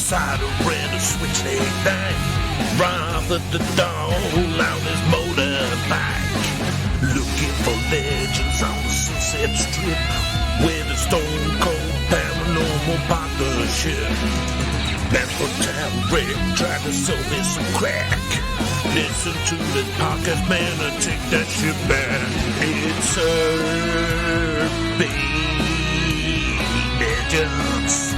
cider and a switch leg knife. Ride the dawn on his motorbike. Looking for legends on the Sunset Strip with a stone cold paranormal partnership. Napa Town Rick tried to sell me some crack. Listen to the podcast, man, and take that shit back. It's Urban Legends,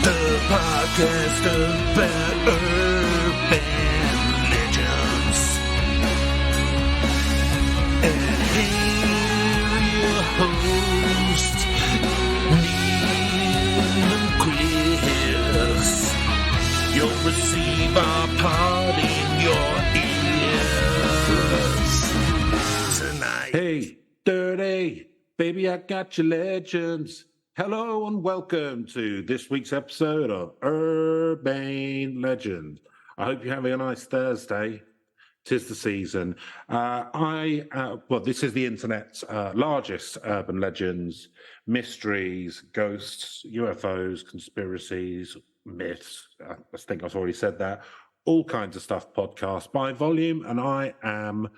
the podcast about urban legends. And here your host, Neil and Chris. You'll receive our pod in your ears tonight. Hey, dirty baby, I got your legends. Hello and welcome to this week's episode of Urban Legend. I hope you're having a nice Thursday. 'Tis the season. This is the internet's largest urban legends, mysteries, ghosts, UFOs, conspiracies, myths. I think I've already said that. All kinds of stuff podcast by volume. And I am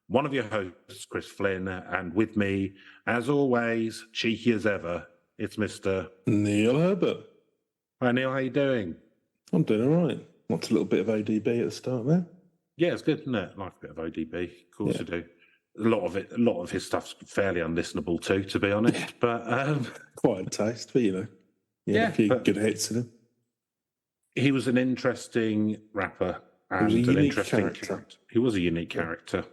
one of your hosts, Chris Flynn. And with me, as always, cheeky as ever, it's Mr. Neil Herbert. Hi, Neil. How you doing? I'm doing all right. Wants a little bit of ODB at the start there. Yeah, it's good, isn't it? I like a bit of ODB. Of course I do. A lot of his stuff's fairly unlistenable too, to be honest. But quite a taste, but a few good hits in him. He was an interesting rapper and an interesting character. He was a unique character.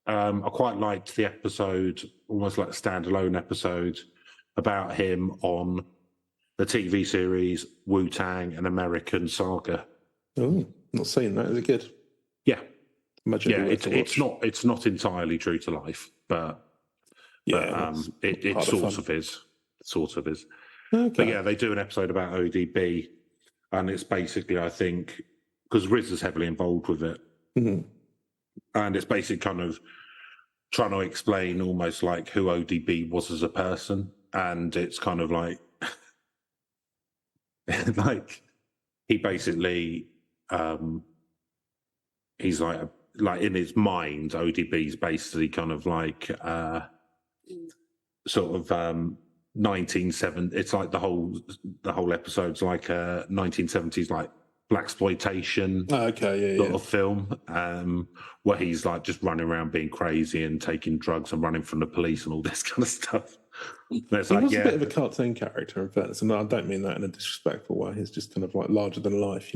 I quite liked the episode, almost like a standalone episode, about him on the TV series Wu-Tang: An American Saga. Oh, not seen that. Is it good? Yeah. Imagine it's not entirely true to life, but it sort of is. Okay. But yeah, they do an episode about ODB, and it's basically, I think, because Riz is heavily involved with it, and it's basically kind of trying to explain almost like who ODB was as a person, and it's kind of like, like he basically, he's like in his mind, ODB's basically kind of like sort of 1970. It's like the whole episode's like 1970s like blaxploitation sort of film, where he's like just running around being crazy and taking drugs and running from the police and all this kind of stuff. He was a bit of a cartoon character, in fairness, and I don't mean that in a disrespectful way. He's just kind of like larger than life,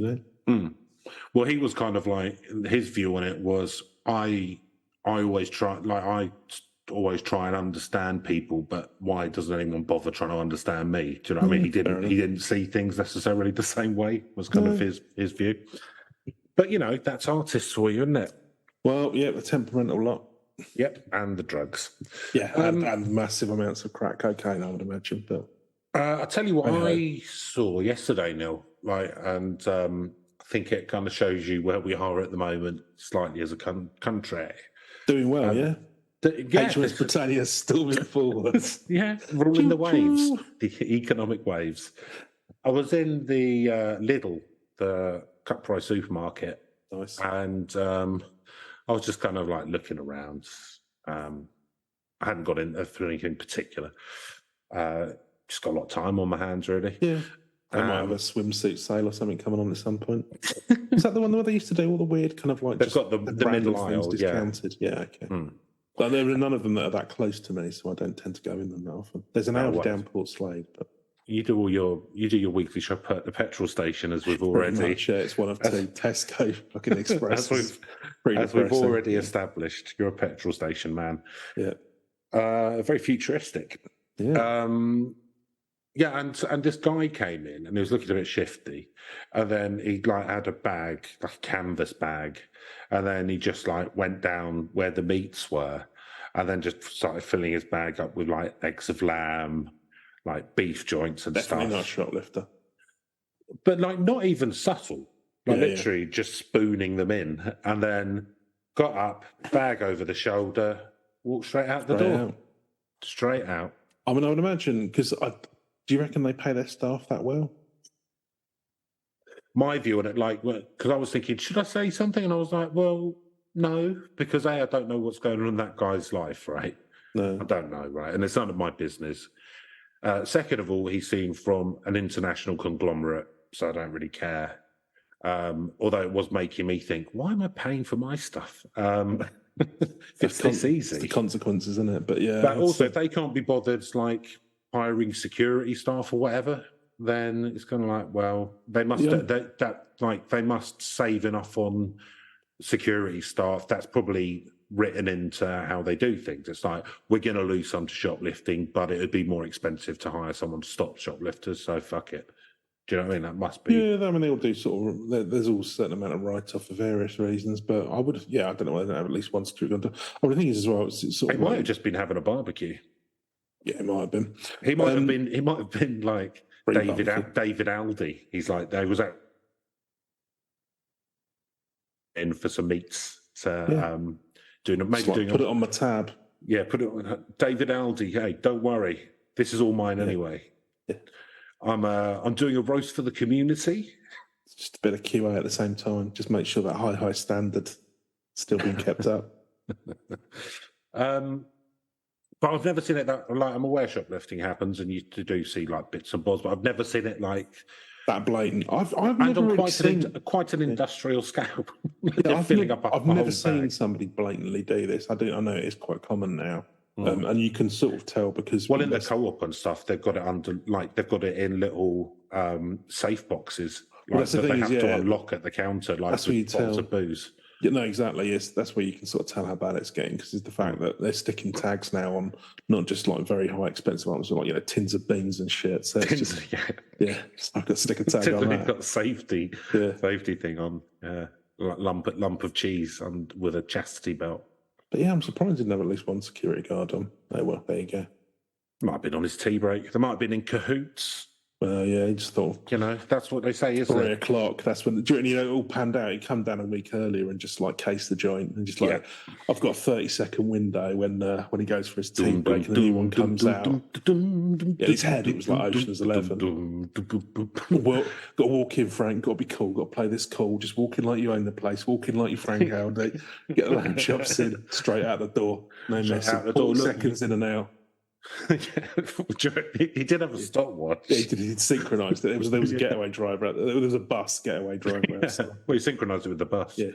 Well, he was kind of like, his view on it was, I always try and understand people, but why doesn't anyone bother trying to understand me? Do you know what I mean? He didn't see things necessarily the same way, was kind of his view. But that's artists for you, isn't it? Well, yeah, the temperamental lot. Yep, and the drugs. Yeah, and massive amounts of crack cocaine, I would imagine. But I'll tell you what I saw yesterday, Neil, right? And I think it kind of shows you where we are at the moment, slightly as a country. Doing well, yeah. HMS Britannia's storming forwards. Yeah, ruling the waves, the economic waves. I was in the Lidl, the cut price supermarket. Nice. And I was just kind of like looking around. I hadn't got into anything particular. Just got a lot of time on my hands, really. Yeah. They might have a swimsuit sale or something coming on at some point. Is that the one where they used to do all the weird kind of like... They've got the middle aisle, discounted. Yeah, okay. But there are none of them that are that close to me, so I don't tend to go in them that often. There's an Aldi down Port Slade, but... You do your weekly shop at the petrol station, as we've already... Much, yeah, it's one of two Tesco fucking Express. as we've already established, you're a petrol station man. Yeah. Very futuristic. Yeah. Yeah, and this guy came in and he was looking a bit shifty, and then he like had a bag, like a canvas bag, and then he just like went down where the meats were, and then just started filling his bag up with like eggs of lamb, like beef joints and Definitely stuff. Not a shoplifter, but like not even subtle, like literally just spooning them in, and then got up, bag over the shoulder, walked straight out the door, straight out. I mean, I would imagine because do you reckon they pay their staff that well? my view on it, like, because I was thinking, should I say something? And I was like, well, no, because I don't know what's going on in that guy's life, right? No. I don't know, right? And it's none of my business. Second of all, he's seen from an international conglomerate, so I don't really care. Although it was making me think, why am I paying for my stuff? It's this easy. It's the consequences, isn't it? But yeah. But also, if they can't be bothered, like hiring security staff or whatever, then it's kind of like, well, they must they must save enough on security staff. That's probably written into how they do things. It's like, we're going to lose some to shoplifting, but it would be more expensive to hire someone to stop shoplifters. So fuck it. Do you know what I mean? That must be. Yeah, I mean, they all do sort of. There's all a certain amount of write-off for various reasons, but I would. Yeah, I don't know whether they have at least one security guard. Oh, the thing is as well, it's sort He of might have just been having a barbecue. Yeah, it might have been. He might have been. He might have been like David Aldi. He's like, they was out in for some meats. So doing put it on my tab. Yeah, put it on David Aldi. Hey, don't worry, this is all mine anyway. Yeah. I'm doing a roast for the community. It's just a bit of QA at the same time. Just make sure that high standard still being kept up. But I've never seen it that, like, I'm aware shoplifting happens and you do see like bits and bobs, but I've never seen it like that blatant. I've never really quite seen quite an industrial scale. I've never seen somebody blatantly do this. I know it is quite common now. And you can sort of tell because in the co-op and stuff, they've got it under, like they've got it in little safe boxes, like that they have to unlock at the counter, like that's where you tell of booze. Yeah, no, exactly. Yes, that's where you can sort of tell how bad it's getting because it's the fact that they're sticking tags now on not just like very high expensive items, but like tins of beans and shit. So it's just I've got to stick a tag on that. Got safety thing on, lump of cheese and with a chastity belt. But yeah, I'm surprised he didn't have at least one security guard on. Oh, well, there you go. Might have been on his tea break. They might have been in cahoots. Well, yeah, he just thought... that's what they say, isn't it? 3 o'clock, that's when... During, it all panned out. He'd come down a week earlier and just, like, case the joint. And just, like, I've got a 30-second window when he goes for his tea break and the new one comes out. His head, it was like Ocean's 11. Well, got to walk in, Frank. Got to be cool. Got to play this cool. Just walk in like you own the place. Walk in like you Frank Howdy. Get the lamb chops in. Straight out the door. No messing. 4 seconds in and out. He did have a stopwatch. Yeah, he synchronised it. There was a getaway driver out there. There was a bus getaway driver. Well, he synchronised it with the bus. Yeah.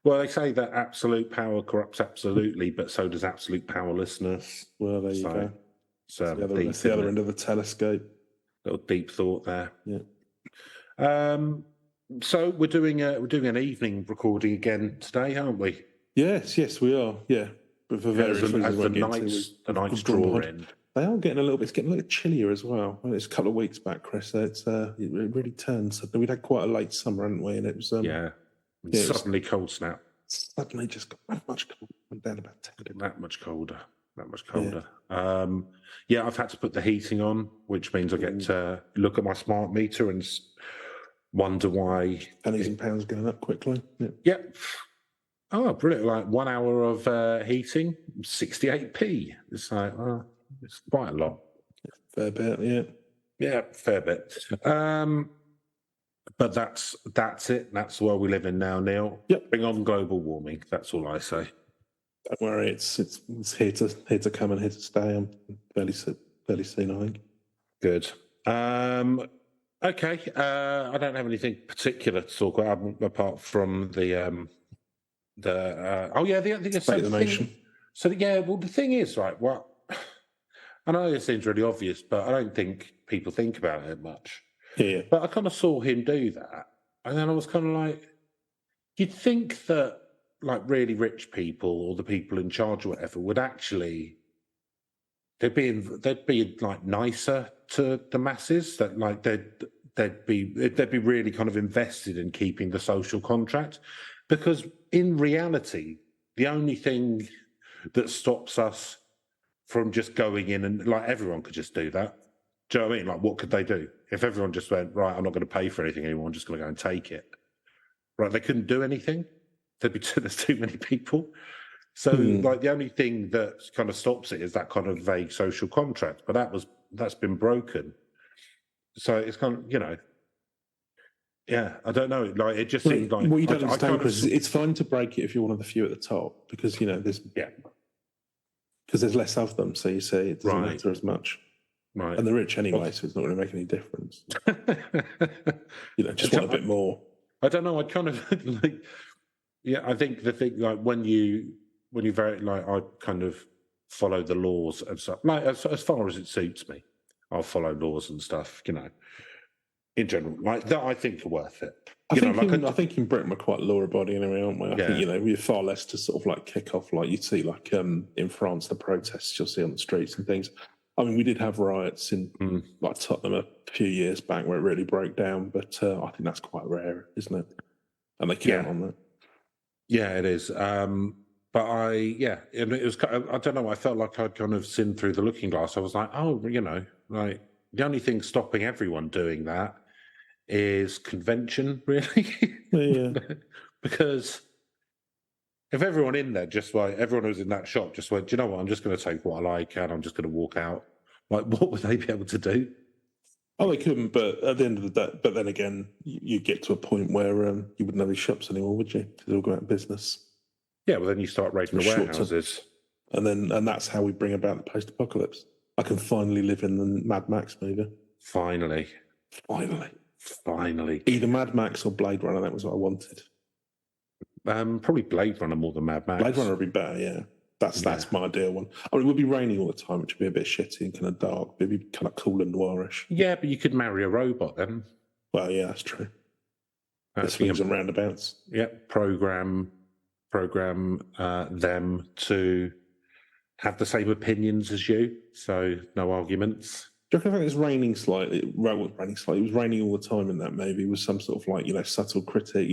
Well, they say that absolute power corrupts absolutely, but so does absolute powerlessness. Well, there you go. So it's the other end of the telescope. Little deep thought there. Yeah. So we're doing an evening recording again today, aren't we? Yes, we are. Yeah. But for various reasons, as the nights draw in. They are getting it's getting a little chillier as well. It's a couple of weeks back, Chris. So it really turns. We'd had quite a late summer, hadn't we? And it was suddenly cold snap. Suddenly just got that much cold. Went down about 10 degrees. That much colder. Yeah. I've had to put the heating on, which means I get to look at my smart meter and wonder why pennies and pounds going up quickly. Yep. Oh, brilliant! Like 1 hour of heating, 68p. It's like, it's quite a lot. Fair bit, yeah. Yeah, fair bit. But that's it. That's the world we live in now, Neil. Yep. Bring on global warming. That's all I say. Don't worry, it's here to come and here to stay. I'm fairly soon, I think. Good. Okay. I don't have anything particular to talk about apart from the State of the nation. So the thing is, right, well, I know this seems really obvious, but I don't think people think about it much. Yeah. But I kind of saw him do that, and then I was kind of like, you'd think that like really rich people or the people in charge or whatever would actually they'd be like nicer to the masses, that like they'd be really kind of invested in keeping the social contract. Because in reality, the only thing that stops us from just going in and like everyone could just do that. Do you know what I mean? Like, what could they do? If everyone just went, right, I'm not going to pay for anything anymore, I'm just going to go and take it. Right, they couldn't do anything. There's too many people. So like the only thing that kind of stops it is that kind of vague social contract. But that's been broken. So it's kind of, Yeah, I don't know. Like it just seemed like what you don't understand, kind Chris, is it's fine to break it if you're one of the few at the top because there's less of them, so you say it doesn't matter as much. Right. And they're rich anyway, so it's not going to make any difference. Just want a bit more. I don't know. I kind of like. Yeah, I think the thing like when you very like I kind of follow the laws and stuff. Like as far as it suits me, I'll follow laws and stuff. In general, like that, I think are worth it. I think in Britain we're quite law-abiding anyway, aren't we? I think we're far less to sort of like kick off like you'd see like in France the protests you'll see on the streets and things. I mean, we did have riots in like Tottenham a few years back where it really broke down, but I think that's quite rare, isn't it? And they count on that. Yeah, it is. And it was. I don't know. I felt like I'd kind of seen through the looking glass. I was like, like the only thing stopping everyone doing that is convention, really. Yeah. Because if everyone in there everyone who's in that shop just went, do you know what? I'm just going to take what I like and I'm just going to walk out. Like, what would they be able to do? Oh, they couldn't. But at the end of the day, but then again, you get to a point where you wouldn't have these shops anymore, would you? Because they'll go out of business. Yeah, well, then you start raiding the warehouses, and that's how we bring about the post-apocalypse. I can finally live in the Mad Max movie. Finally. Either Mad Max or Blade Runner. That was what I wanted. Probably Blade Runner more than Mad Max. Blade Runner would be better, yeah. That's my ideal one. I mean, it would be raining all the time, which would be a bit shitty and kind of dark, but it'd be kind of cool and noirish. Yeah, but you could marry a robot then. Well, yeah, that's true. There's swings and roundabouts. Yeah, program them to have the same opinions as you, so no arguments. Do you reckon it's raining slightly? Well, it was raining all the time in that movie. It was some sort of like, subtle critic,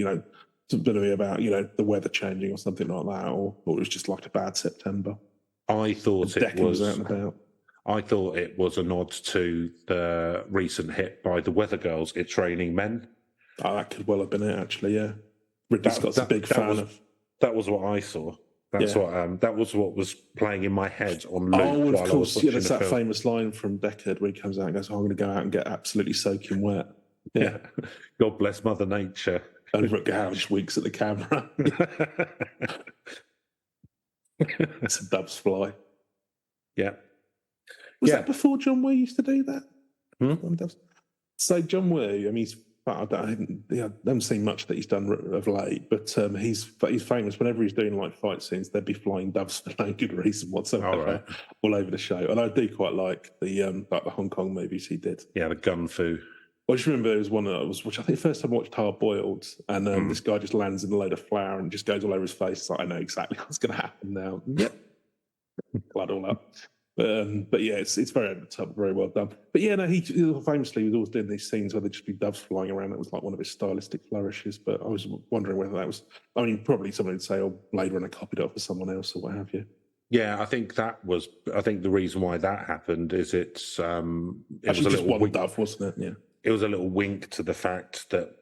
something about, the weather changing or something like that, or it was just like a bad September. I thought it was out and about. I thought it was a nod to the recent hit by the Weather Girls, It's Raining Men. Oh, that could well have been it, actually, yeah. Ridley Scott's a big fan of... That was what I saw. That was what was playing in my head on loop. Oh, of course, there's that famous line from Deckard where he comes out and goes, I'm going to go out and get absolutely soaking wet. Yeah. God bless Mother Nature. And Rutger Hauer just winks at the camera. Some doves fly. Yeah. Was that before John Woo used to do that? So John Woo, I mean, I haven't seen much that he's done of late, but he's famous. Whenever he's doing like fight scenes, there'd be flying doves for no good reason whatsoever all over the show. And I do quite like the Hong Kong movies he did. Yeah, the Gun Fu. I just remember there was one which I think the first time I watched Hard Boiled, and this guy just lands in a load of flour and just goes all over his face. It's like, I know exactly what's going to happen now. Yep, blood all up. But yeah, it's very over the top, very well done. But yeah, no, he famously was always doing these scenes where there'd just be doves flying around. That was like one of his stylistic flourishes. But I was wondering whether that was, I mean, probably somebody would say, oh, Blade Runner copied it off of someone else or what have you. Yeah, I think the reason why that happened is it was a just little one dove, wasn't it? Yeah. It was a little wink to the fact that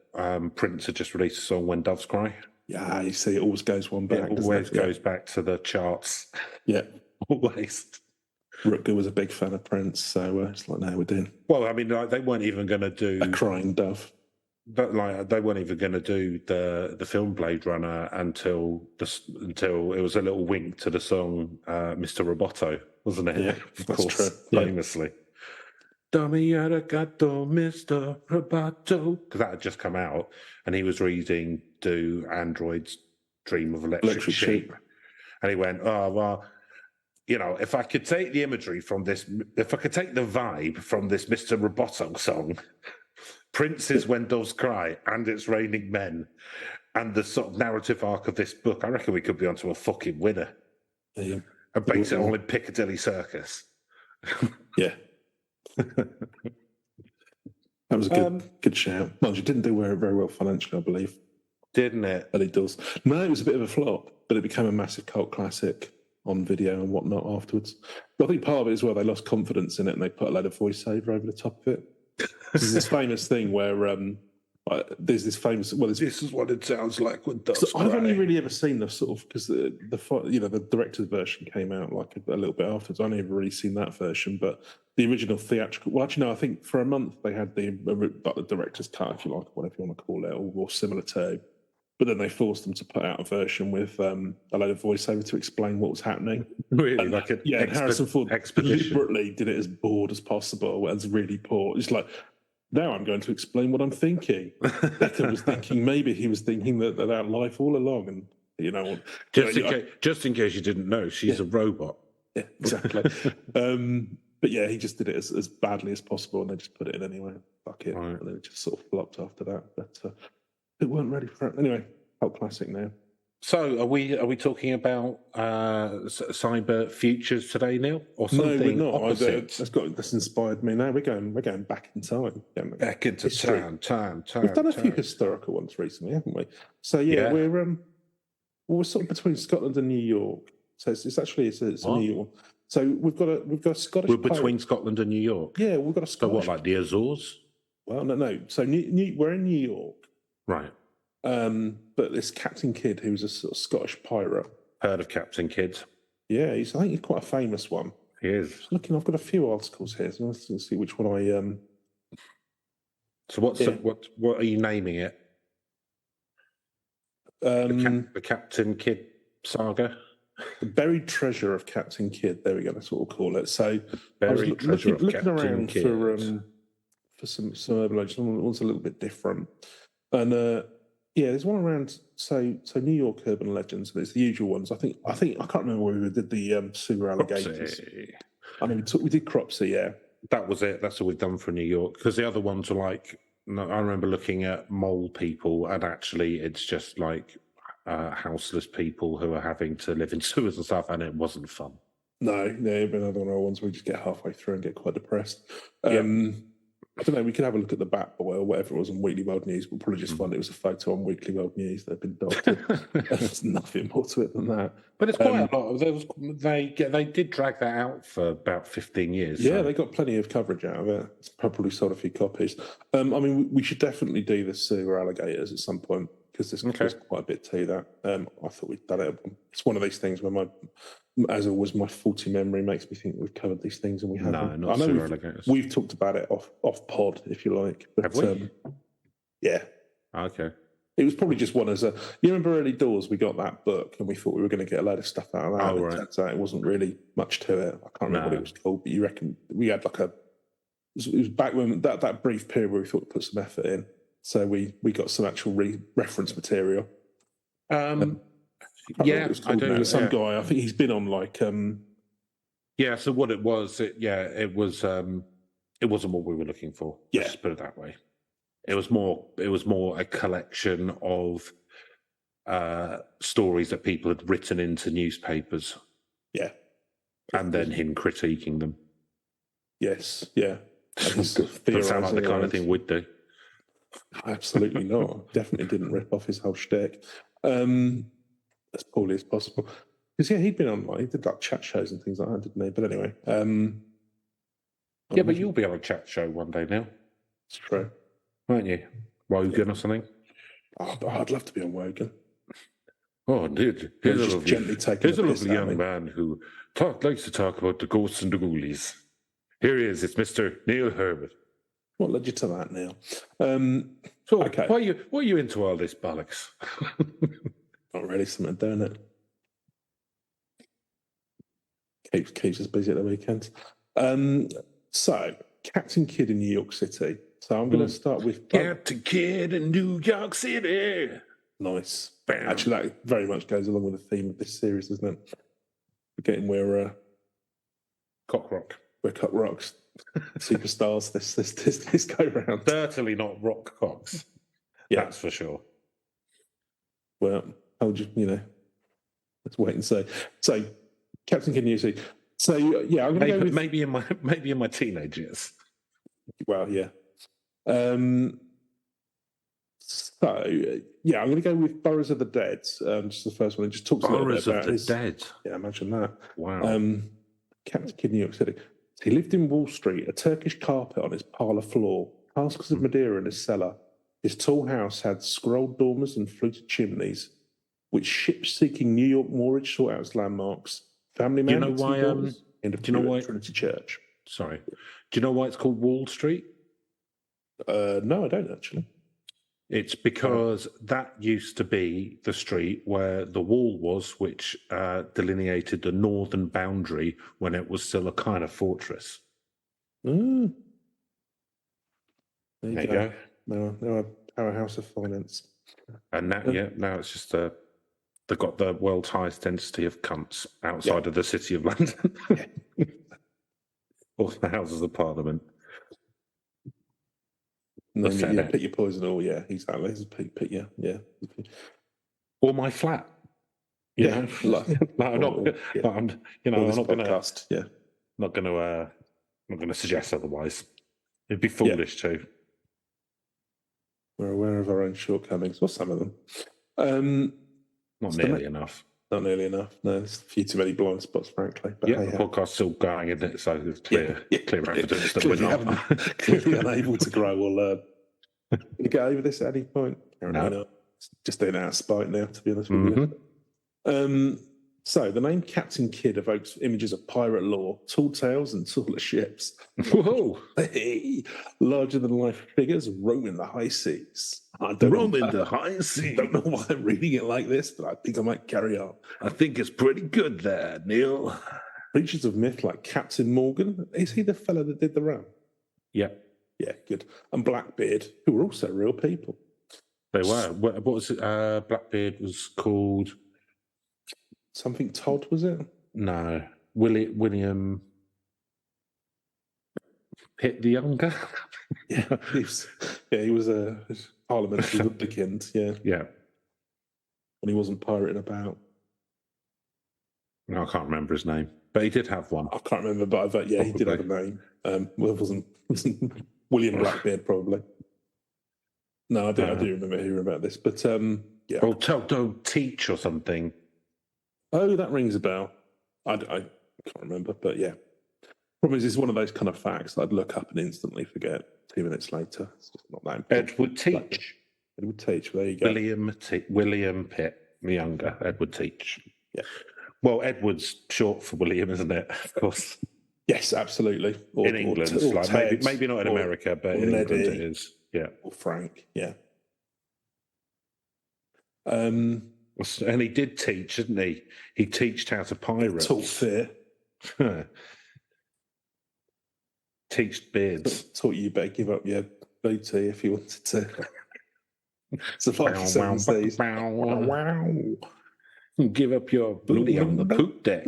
Prince had just released a song When Doves Cry. Yeah, you see, it always goes one back. It always goes back to the charts. Yeah. Always. Rutger was a big fan of Prince, so it's like, no, we're doing. Well, I mean, like, they weren't even going to do a crying dove. But like, they weren't even going to do the film Blade Runner until it was a little wink to the song Mr. Roboto, wasn't it? Yeah, of course, famously. Dummy arigato, Mr. Roboto, because that had just come out, and he was reading "Do Androids Dream of Electric Sheep?" And he went, "Oh well, if I could take the imagery from this, if I could take the vibe from this Mr. Roboto song, Prince's When Doves Cry, and It's Raining Men, and the sort of narrative arc of this book, I reckon we could be onto a fucking winner." Yeah. And base it all in Piccadilly Circus. Yeah. That was a good shout. Well, it didn't do very well financially, I believe. Didn't it? But it does. No, it was a bit of a flop, but it became a massive cult classic on video and whatnot afterwards. But I think part of it is where they lost confidence in it and they put a load of voiceover over the top of it. There's this famous thing where There's this famous. Well, This is what it sounds like when dogs I've cry. only really ever seen the sort of because the director's version came out like a little bit afterwards. I've only ever really seen that version, but the original theatrical. Well, actually, no. I think for a month they had the director's cut, if you like, whatever you want to call it, or similar to. But then they forced them to put out a version with a load of voiceover to explain what was happening. Really, And, like an and Harrison Ford expedition. deliberately did it as bored as possible and really poor. It's like, now I'm going to explain what I'm thinking. Becca was thinking, maybe he was thinking that about life all along, and Just in case you didn't know, she's a robot. Yeah, exactly. But yeah, he just did it as badly as possible, and they just put it in anyway. Fuck it, right. And then it just sort of flopped after that. But it weren't ready for it anyway. Cult classic now. So are we talking about cyber futures today, Neil, or something? No, we're not. Opposite? That's inspired me now. We're going back in time. Back into time. We've done a few historical ones recently, haven't we? So yeah. we're sort of between Scotland and New York. So it's a New York. So we've got a Scottish. We're between Scotland and New York. Yeah, we've got a Scottish. So what, like the Azores? Well, no. So we're in New York, right? But this Captain Kidd, who's a sort of Scottish pirate. Heard of Captain Kidd? Yeah, I think he's quite a famous one. He is. Looking, I've got a few articles here, so let's see which one I. So what are you naming it? The Captain Kidd saga. The buried treasure of Captain Kidd. There we go. That's what we'll call it. So buried treasure of Captain around Kidd. For some urban legends. One's a little bit different, and there's one around. So New York urban legends. There's the usual ones. I think I can't remember where we did the sewer alligators. I mean, we did Cropsey. Yeah, that was it. That's all we've done for New York, because the other ones are like. No, I remember looking at mole people, and actually, it's just like houseless people who are having to live in sewers and stuff, and it wasn't fun. No, but another one of the ones where we just get halfway through and get quite depressed. I don't know, we could have a look at the Bat Boy or whatever it was on Weekly World News. We'll probably just find it was a photo on Weekly World News that had been doctored. There's nothing more to it than that. But it's quite a lot. They did drag that out for about 15 years. Yeah, they got plenty of coverage out of it. It's probably sold a few copies. I mean, we should definitely do the sewer alligators at some point, because there's quite a bit to that. I thought we'd done it. It's one of these things where as always, my faulty memory makes me think we've covered these things and we haven't. No, not sewer alligators. We've talked about it off pod, if you like. But, have we? Yeah. Okay. It was probably just one as a. You remember early doors? We got that book and we thought we were going to get a load of stuff out of that. Oh, right. It turns out it wasn't really much to it. I can't remember what it was called, but you reckon we had like a. It was back when that brief period where we thought we'd put some effort in. So we got some actual reference material. Yeah, I do. Some guy, I think he's been on like. Yeah. So what it was, it wasn't what we were looking for. Yeah, let's put it that way. It was more a collection of stories that people had written into newspapers. Yeah, and then him critiquing them. Yes. Yeah. Doesn't sound like the kind of thing we'd do. Absolutely not. Definitely didn't rip off his whole shtick. As poorly as possible. Because he'd been on he did like chat shows and things like that, didn't he? But anyway. But you'll be on a chat show one day now. It's true. Won't you? Wogan or something? Oh, I'd love to be on Wogan. Oh, dude. Here's a lovely young man who likes to talk about the ghosts and the ghoulies. Here he is. It's Mr. Neil Herbert. What led you to that, Neil? Okay. Why are you into all this bollocks? Not really something doing it. Keeps us busy at the weekends. So, Captain Kidd in New York City. So I'm going to start with Captain Kidd in New York City. Nice. Bam. Actually, that very much goes along with the theme of this series, doesn't it? We're cock rock. We're cock rocks. Superstars this go round. Certainly not rock cocks. Yeah, that's for sure. Well, how would you know? Let's wait and see. So, Captain Kidd in New York City. So yeah, I'm going to go with maybe in my teenage years. Well, yeah. I'm going to go with Boroughs of the Dead. Just the first one. It just talks a little bit about Boroughs of the Dead. Yeah, imagine that. Wow. Captain Kidd, New York City. He lived in Wall Street, a Turkish carpet on his parlour floor, casks of Madeira in his cellar, His tall house had scrolled dormers and fluted chimneys, which ships seeking New York moorage sought out as landmarks. Family man, know with two why, daughters, end of do you know why- Trinity Church. Sorry. Do you know why it's called Wall Street? No, I don't actually. It's because that used to be the street where the wall was, which delineated the northern boundary when it was still a kind of fortress. There There you go. Now a powerhouse of finance. And now, now it's just they've got the world's highest density of cunts outside of the city of London. Or the Houses of Parliament. No, pick your poison. Oh, yeah, exactly. Pick yeah. Or my flat. You know, I'm not going to suggest otherwise. It'd be foolish too. We're aware of our own shortcomings, or some of them. Not nearly enough. Not nearly enough. No, there's a few too many blind spots, frankly. But the podcast's still going, isn't it? So it's clear evidence that we're not clearly unable to grow or learn. Can you get over this at any point? No. Just doing it out of spite now, to be honest with you. So the name Captain Kidd evokes images of pirate lore, tall tales and taller ships. Whoa! Hey, larger than life figures roaming the high seas. Roaming the high seas. I don't know why I'm reading it like this, but I think I might carry on. I think it's pretty good there, Neil. Creatures of myth like Captain Morgan. Is he the fellow that did the ram? Yeah. Yeah, good. And Blackbeard, who were also real people. They were. What was it? Blackbeard was called... Something Todd, was it? No. William Pitt the Younger? Yeah, he was a parliamentary publican, Yeah. When he wasn't pirating about. No, I can't remember his name, but he did have one. I can't remember, but I bet, he did have a name. Well, it wasn't William Blackbeard, probably. No, I do remember hearing about this, but yeah. Well, don't teach or something. Oh, that rings a bell. I can't remember, but yeah. Problem is, it's one of those kind of facts that I'd look up and instantly forget 2 minutes later. It's just not that important. Edward Teach. Edward Teach, there you go. William Pitt the Younger, Edward Teach. Yeah. Well, Edward's short for William, isn't it? Of course. Yes, absolutely. In England, maybe not in America, but in England it is. Yeah. Or Frank, yeah. And he did teach, didn't he? He teached how to pirate. Taught fear. Teached beards. Taught you better give up your booty if you wanted to survive the 7 seas. Give up your booty on the poop deck.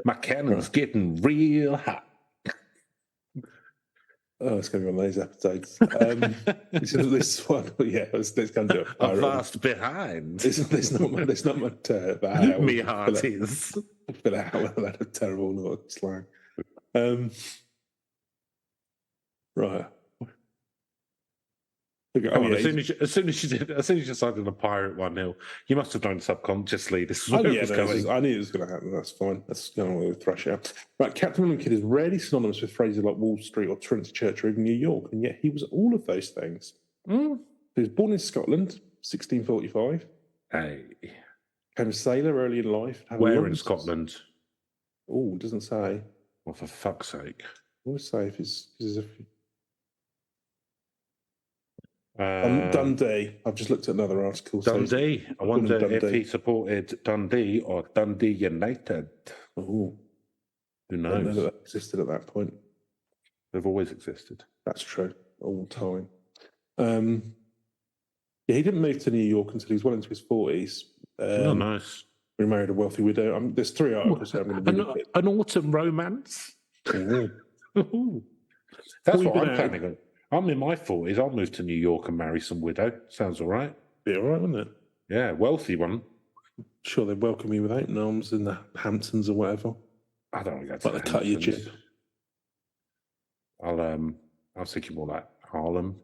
My cannon's getting real hot. Oh, it's going to be one of those episodes. This one, let's go and do it. Avast Behind. There's not much Me heart is. Fill out that a terrible slang. Right. As soon as you decided a pirate one, Neil, you must have known subconsciously this was where it was going. I knew it was going to happen. That's fine. That's going to thrash out. Right, Captain William Kidd is rarely synonymous with phrases like Wall Street or Trinity Church or even New York, and yet he was all of those things. He was born in Scotland, 1645. Hey, became a sailor early in life. Where in Scotland? Oh, it doesn't say. Well, for fuck's sake! I want to say if it's Dundee. I've just looked at another article. Dundee. I wonder if he supported Dundee or Dundee United. Oh, who knows? I didn't know that existed at that point. They've always existed. That's true. All the time. Yeah, he didn't move to New York until he was well into his 40s. Oh, nice. He married a wealthy widow. There's 3 articles. An autumn romance. Ooh. That's what I'm planning on. I'm in my 40s. I'll move to New York and marry some widow. Sounds all right. Be all right, wouldn't it? Yeah, wealthy one. Sure, they'd welcome you with open arms in the Hamptons or whatever. I don't want to go to the cut your jib. I was thinking more like Harlem.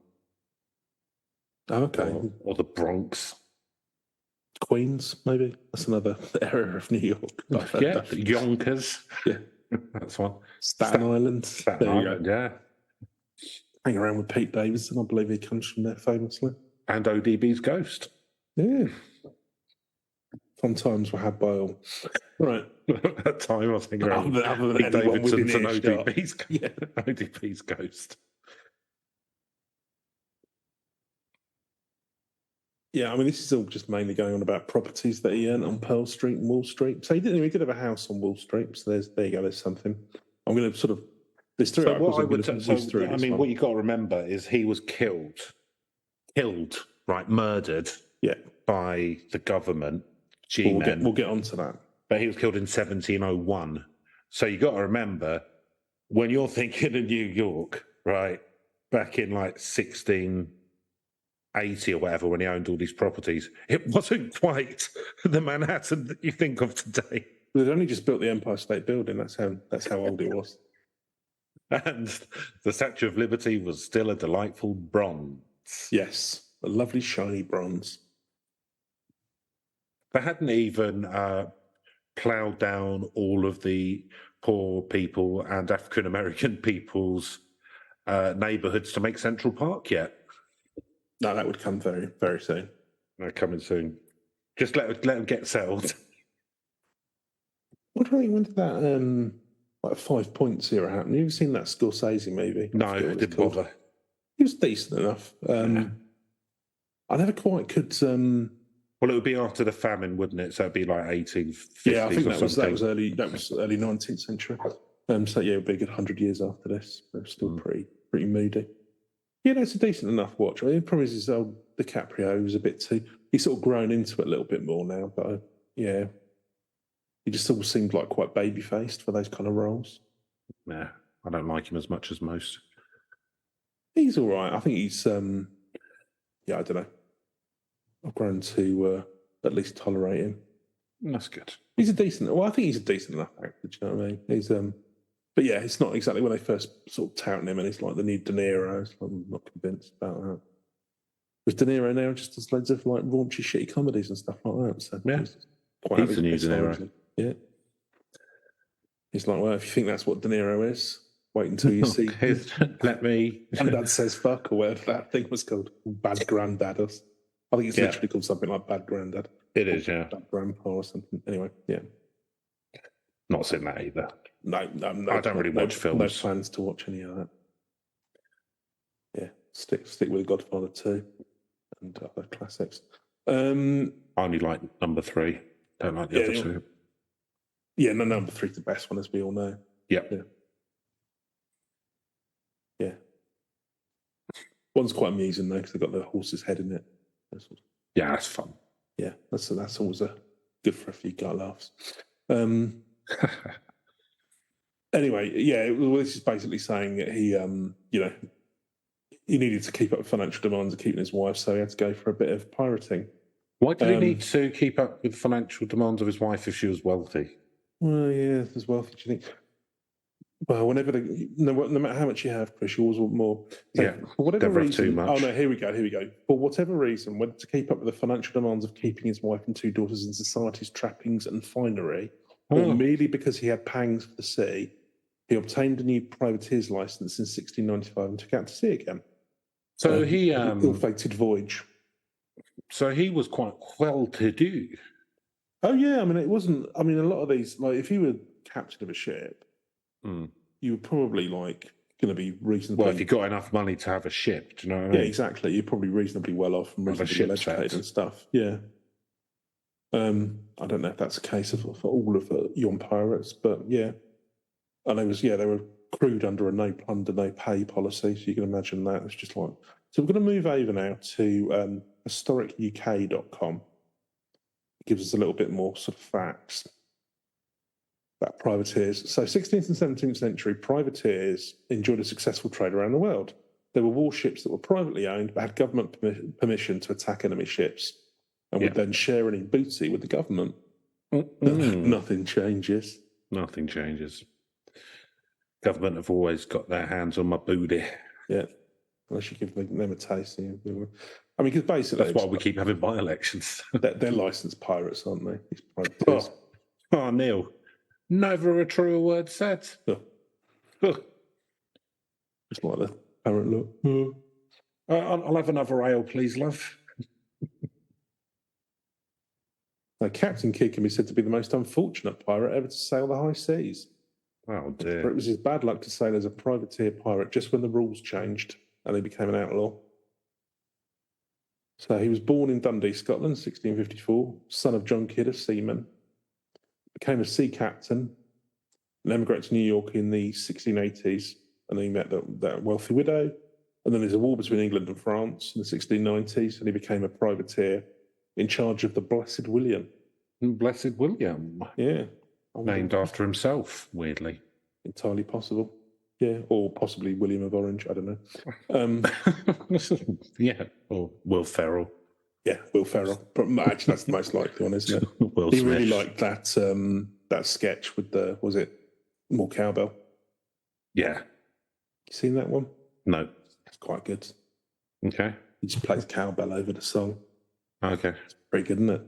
Oh, okay. Or the Bronx. Queens, maybe. That's another area of New York. Yeah, Yonkers. Yeah. That's one. Staten Island. Staten Island, yeah. hang around with Pete Davidson. I believe he comes from there famously. And ODB's Ghost. Yeah. Fun times were had by all. Right. At that time, I was thinking around Other than Pete anyone within Davidson's and earshot. ODB's Ghost. Yeah, I mean, this is all just mainly going on about properties that he earned on Pearl Street and Wall Street. So he did have a house on Wall Street. So there you go. There's something. I'm going to sort of. There's three articles. What you got to remember is he was killed, right, murdered, by the government. We'll get onto that. But he was killed in 1701. So you got to remember, when you're thinking of New York, right, back in like 1680 or whatever, when he owned all these properties, it wasn't quite the Manhattan that you think of today. They'd only just built the Empire State Building. That's how old it was. And the Statue of Liberty was still a delightful bronze. Yes, a lovely shiny bronze. They hadn't even ploughed down all of the poor people and African American people's neighbourhoods to make Central Park yet. No, that would come very, very soon. They're coming soon. Just let them get settled. What do you think? When did that like 5 Points era happen? Have you seen that Scorsese movie? No, didn't bother. It was decent enough. I never quite could. Well, it would be after the famine, wouldn't it? So it'd be like 1850s. Yeah, I think that was early 19th century. So yeah, it would be a good 100 years after this. They're still pretty moody. Yeah, no, it's a decent enough watch. I mean, the problem is old DiCaprio was a bit too. He's sort of grown into it a little bit more now, but yeah, he just sort of seemed like quite baby faced for those kind of roles. Nah, I don't like him as much as most. He's all right. I think he's. I don't know. I've grown to at least tolerate him. That's good. He's a decent. Well, I think he's a decent enough actor. Do you know what I mean? He's but yeah, it's not exactly when they first sort of touting him, and it's like the new De Niro. So I'm not convinced about that. With De Niro now, just does loads of like raunchy, shitty comedies and stuff like that. So yeah, he's the new De Niro. Yeah, he's like, well, if you think that's what De Niro is, wait until you see. Let me. Granddad says fuck, or whatever that thing was called. Bad Granddad. I think it's literally called something like Bad Granddad. It is, yeah. Bad Grandpa or something. Anyway, yeah. Not seen that either. No. I don't really watch films. No plans to watch any of that. Yeah, stick with Godfather 2 and other classics. I only like number 3. Don't like the other two. Yeah, no, number 3's the best one, as we all know. Yep. Yeah. One's quite amusing though, because they've got the horse's head in it. Yeah, that's fun. Yeah, that's always good for a few guy laughs. Anyway, yeah, this is basically saying that he needed to keep up with financial demands of keeping his wife, so he had to go for a bit of pirating. Why did he need to keep up with financial demands of his wife if she was wealthy? Well, yeah, if there's wealthy, do you think? Well, no matter how much you have, Chris, you always want more. So, yeah, for whatever reason, too much. Oh no, here we go. For whatever reason, whether to keep up with the financial demands of keeping his wife and 2 daughters in society's trappings and finery, or merely because he had pangs for the sea, he obtained a new privateer's license in 1695 and took out to sea again. So he ill-fated voyage. So he was quite well-to-do. Oh yeah, I mean it wasn't. I mean a lot of these, like if you were captain of a ship, you were probably like going to be reasonably. Well, if you got enough money to have a ship, do you know what I mean? Yeah, exactly. You're probably reasonably well off and reasonably well educated and stuff. Yeah. I don't know if that's the case for all of the young pirates, but yeah. And they were crewed under a no plunder, no pay policy, so you can imagine that. It's just like. So we're going to move over now to historicuk.com. It gives us a little bit more sort of facts about privateers. So 16th and 17th century, privateers enjoyed a successful trade around the world. There were warships that were privately owned but had government permission to attack enemy ships and would then share any booty with the government. Nothing changes. Nothing changes. Government have always got their hands on my booty. Yeah. Unless you give them a taste. I mean, because basically... That's why we keep having by-elections. They're licensed pirates, aren't they? These privateers. Oh, Neil. Never a truer word said. Just like current look. I'll have another ale, please, love. Now, Captain Kidd can be said to be the most unfortunate pirate ever to sail the high seas. Oh, It dear. was his bad luck to sail as a privateer pirate just when the rules changed and he became an outlaw. So he was born in Dundee, Scotland, 1654, son of John Kidd, a seaman. Became a sea captain and emigrated to New York in the 1680s. And then he met that wealthy widow. And then there's a war between England and France in the 1690s, and he became a privateer in charge of the Blessed William. Blessed William. Yeah. Named after himself, weirdly. Entirely possible. Yeah, or possibly William of Orange, I don't know. Yeah, or Will Ferrell. Yeah, Will Ferrell. But actually, that's the most likely one, isn't it? Will He Smith. really liked that sketch with was it More Cowbell? Yeah. You seen that one? No. It's quite good. Okay. He just plays cowbell over the song. Okay. It's pretty good, isn't it?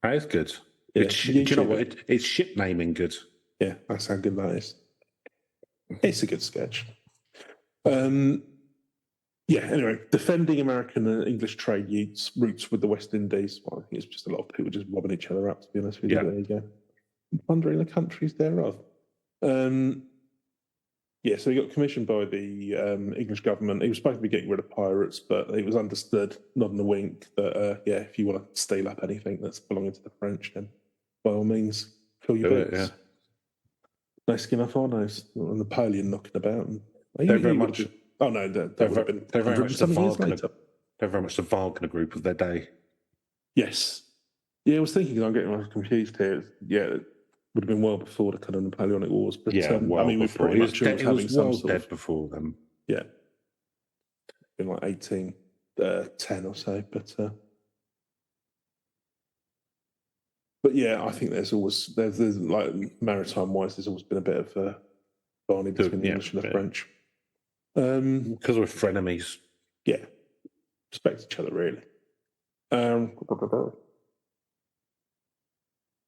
That is good. Yeah, Do you know what? It's ship naming good. Yeah, that's how good that is. It's a good sketch. Yeah, anyway, defending American and English trade routes with the West Indies. Well, I think it's just a lot of people just robbing each other up, to be honest with you. Yeah. There you go. Plundering the countries thereof. Yeah, so he got commissioned by the English government. He was supposed to be getting rid of pirates, but it was understood, nod and a wink, that, yeah, if you want to steal up anything that's belonging to the French, then by all means, fill your boots. Yeah. No skin off our nose. Napoleon knocking about. They're very much... Oh, no, that would have been... They're very much the Wagner. They're very much the Wagner group of their day. Yes. Yeah, I was thinking, I'm getting confused here. Yeah, it would have been well before the kind of Napoleonic Wars. But, yeah, well I mean, before. He was well dead before them. Yeah. In like 1810 or so. But yeah, I think there's like maritime-wise, there's always been a bit of a barney between the English and the French. Because we're frenemies. Yeah. Respect each other, really.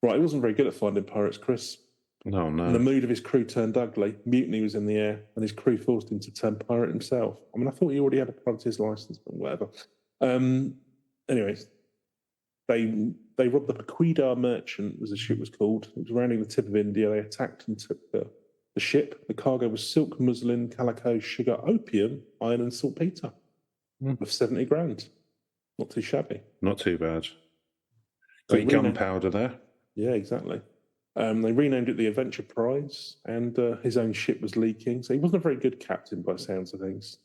Right, he wasn't very good at finding pirates, Chris. No. And the mood of his crew turned ugly. Mutiny was in the air, and his crew forced him to turn pirate himself. I mean, I thought he already had a privateer's license, but whatever. Anyways, they robbed the Paquidar Merchant, as the ship was called. It was rounding the tip of India. They attacked and took the ship. The cargo was silk, muslin, calico, sugar, opium, iron, and saltpeter of 70 grand. Not too shabby. Not too bad. Got gunpowder there. Yeah, exactly. They renamed it the Adventure Prize, and his own ship was leaking. So he wasn't a very good captain by the sounds of things.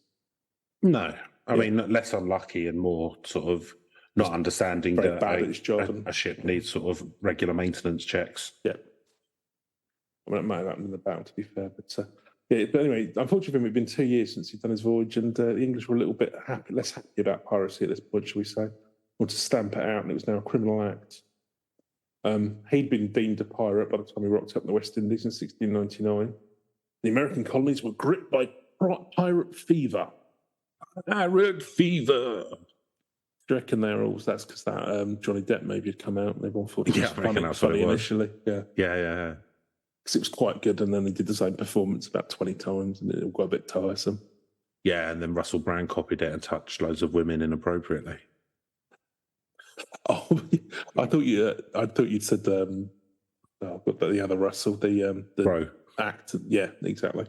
No. I mean, less unlucky and more sort of not understanding that a ship needs sort of regular maintenance checks. Yeah. I mean, it might have happened in the battle, to be fair. But anyway, unfortunately for him, it'd been 2 years since he'd done his voyage, and the English were a little bit less happy about piracy at this point, shall we say. Wanted to stamp it out, and it was now a criminal act. He'd been deemed a pirate by the time he rocked up in the West Indies in 1699. The American colonies were gripped by pirate fever. Pirate fever. Do you reckon that's because that Johnny Depp movie had come out and everyone thought it was funny initially? Yeah. Because it was quite good, and then they did the same performance about 20 times, and it all got a bit tiresome. Yeah, and then Russell Brand copied it and touched loads of women inappropriately. Oh, I thought you'd said the other Russell, the Bro act. Yeah, exactly. I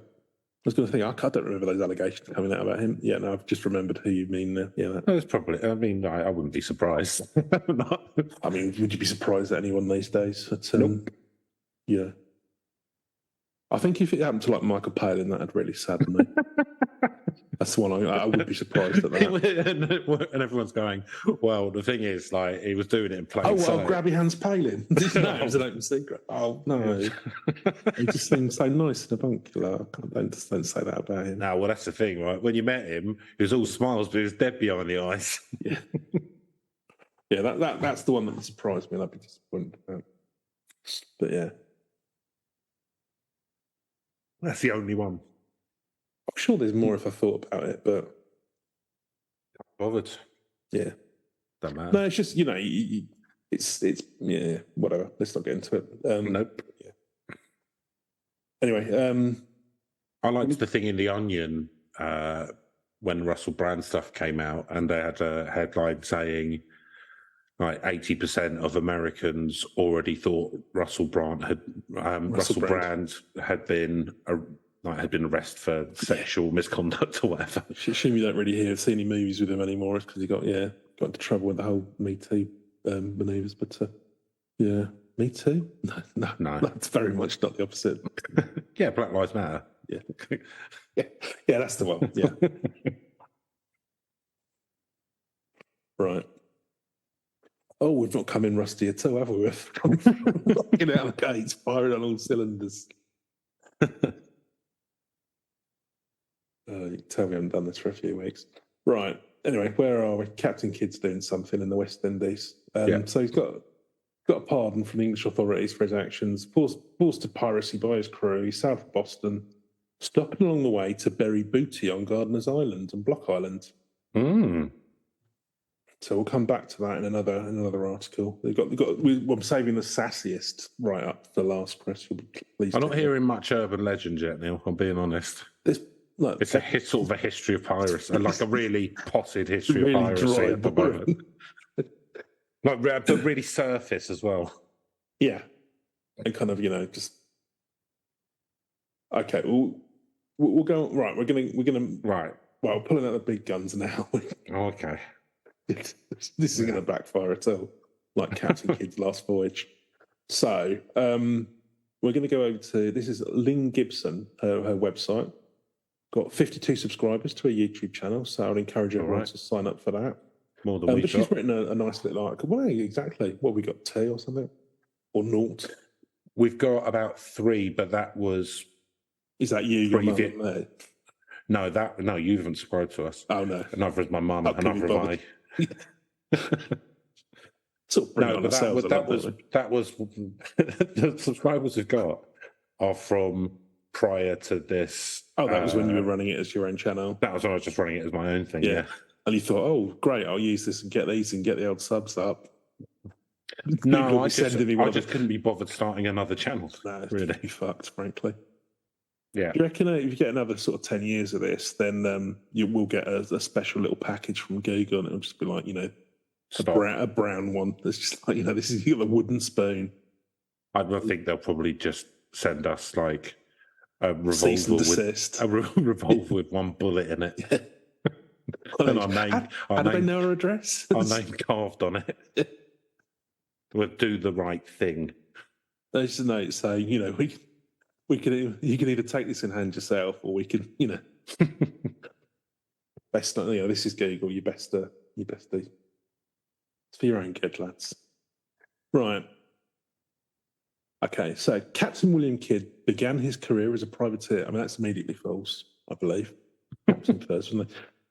was going to think, I don't remember those allegations coming out about him. Yeah, no, I've just remembered who you mean. Yeah, it's probably. I mean, I wouldn't be surprised. I mean, would you be surprised at anyone these days? But, nope. Yeah. I think if it happened to like Michael Palin, that'd really sadden me. That's the one I would be surprised at that. And everyone's going, well, the thing is, like, he was doing it in plain sight. Oh, well, grab your hands, Palin. No, it was an open secret. Oh, no. He just seems so nice and avuncular. Don't say that about him. No, well, that's the thing, right? When you met him, he was all smiles, but he was dead behind the eyes. Yeah. Yeah, that's the one that surprised me, and I'd be disappointed about. But, yeah. That's the only one. I'm sure there's more if I thought about it, but bothered. Yeah, don't matter. No, it's just it's yeah, whatever. Let's not get into it. Nope. Yeah. Anyway, I liked the thing in The Onion when Russell Brand stuff came out, and they had a headline saying like 80% of Americans already thought Russell Brand had been arrested for sexual misconduct or whatever. Assume you don't really see any movies with him anymore because he got into trouble with the whole Me Too manoeuvres. But yeah, Me Too? No, that's very much not the opposite. Yeah, Black Lives Matter. Yeah, yeah, that's the one. Yeah, right. Oh, we've not come in rusty at all, have we? We've come knocking out the gates, firing on all cylinders. You can tell we haven't done this for a few weeks. Right. Anyway, where are we? Captain Kidd's doing something in the West Indies. So he's got a pardon from the English authorities for his actions, forced to piracy by his crew. He's south of Boston, stopping along the way to bury booty on Gardiner's Island and Block Island. So we'll come back to that in another article. I'm saving the sassiest right up for the last press. I'm not hearing much urban legend yet, Neil. I'm being honest. It's sort of a history of piracy, like a really potted history of piracy at the moment. But really surface as well. Yeah, and kind of just okay. We'll go right. We're gonna right. Well, pulling out the big guns now. Okay. This isn't going to backfire at all, like Captain Kidd's last voyage. So we're going to go over to, this is Lynn Gibson, her website. Got 52 subscribers to her YouTube channel, so I would encourage everyone to sign up for that. More than we got. She's written a nice little article. Well, exactly. What, we got 2 or something? Or 0? We've got about 3, but that was... Is that you, your mum and me? No, you haven't subscribed to us. Oh, no. Another is my mum, another is I. Sort of bring on ourselves that was the subscribers we've got are from prior to this. Oh, that was when you were running it as your own channel. That was when I was just running it as my own thing. Yeah. And you thought, oh, great, I'll use this and get these and get the old subs up. No, I just couldn't be bothered starting another channel. No, it's really fucked, frankly. Yeah. Do you reckon if you get another sort of 10 years of this, then you will get a special little package from Google, and it'll just be like, a brown one that's just like, this is, you got the wooden spoon. I think they'll probably just send us like a revolver with one bullet in it. And our name. How do they know our address? Our name carved on it. We'll do the right thing. There's a note saying, you can either take this in hand yourself, or we can, best not. This is Google. You best do. It's for your own good, lads. Right. Okay. So Captain William Kidd began his career as a privateer. I mean, that's immediately false, I believe. Personally.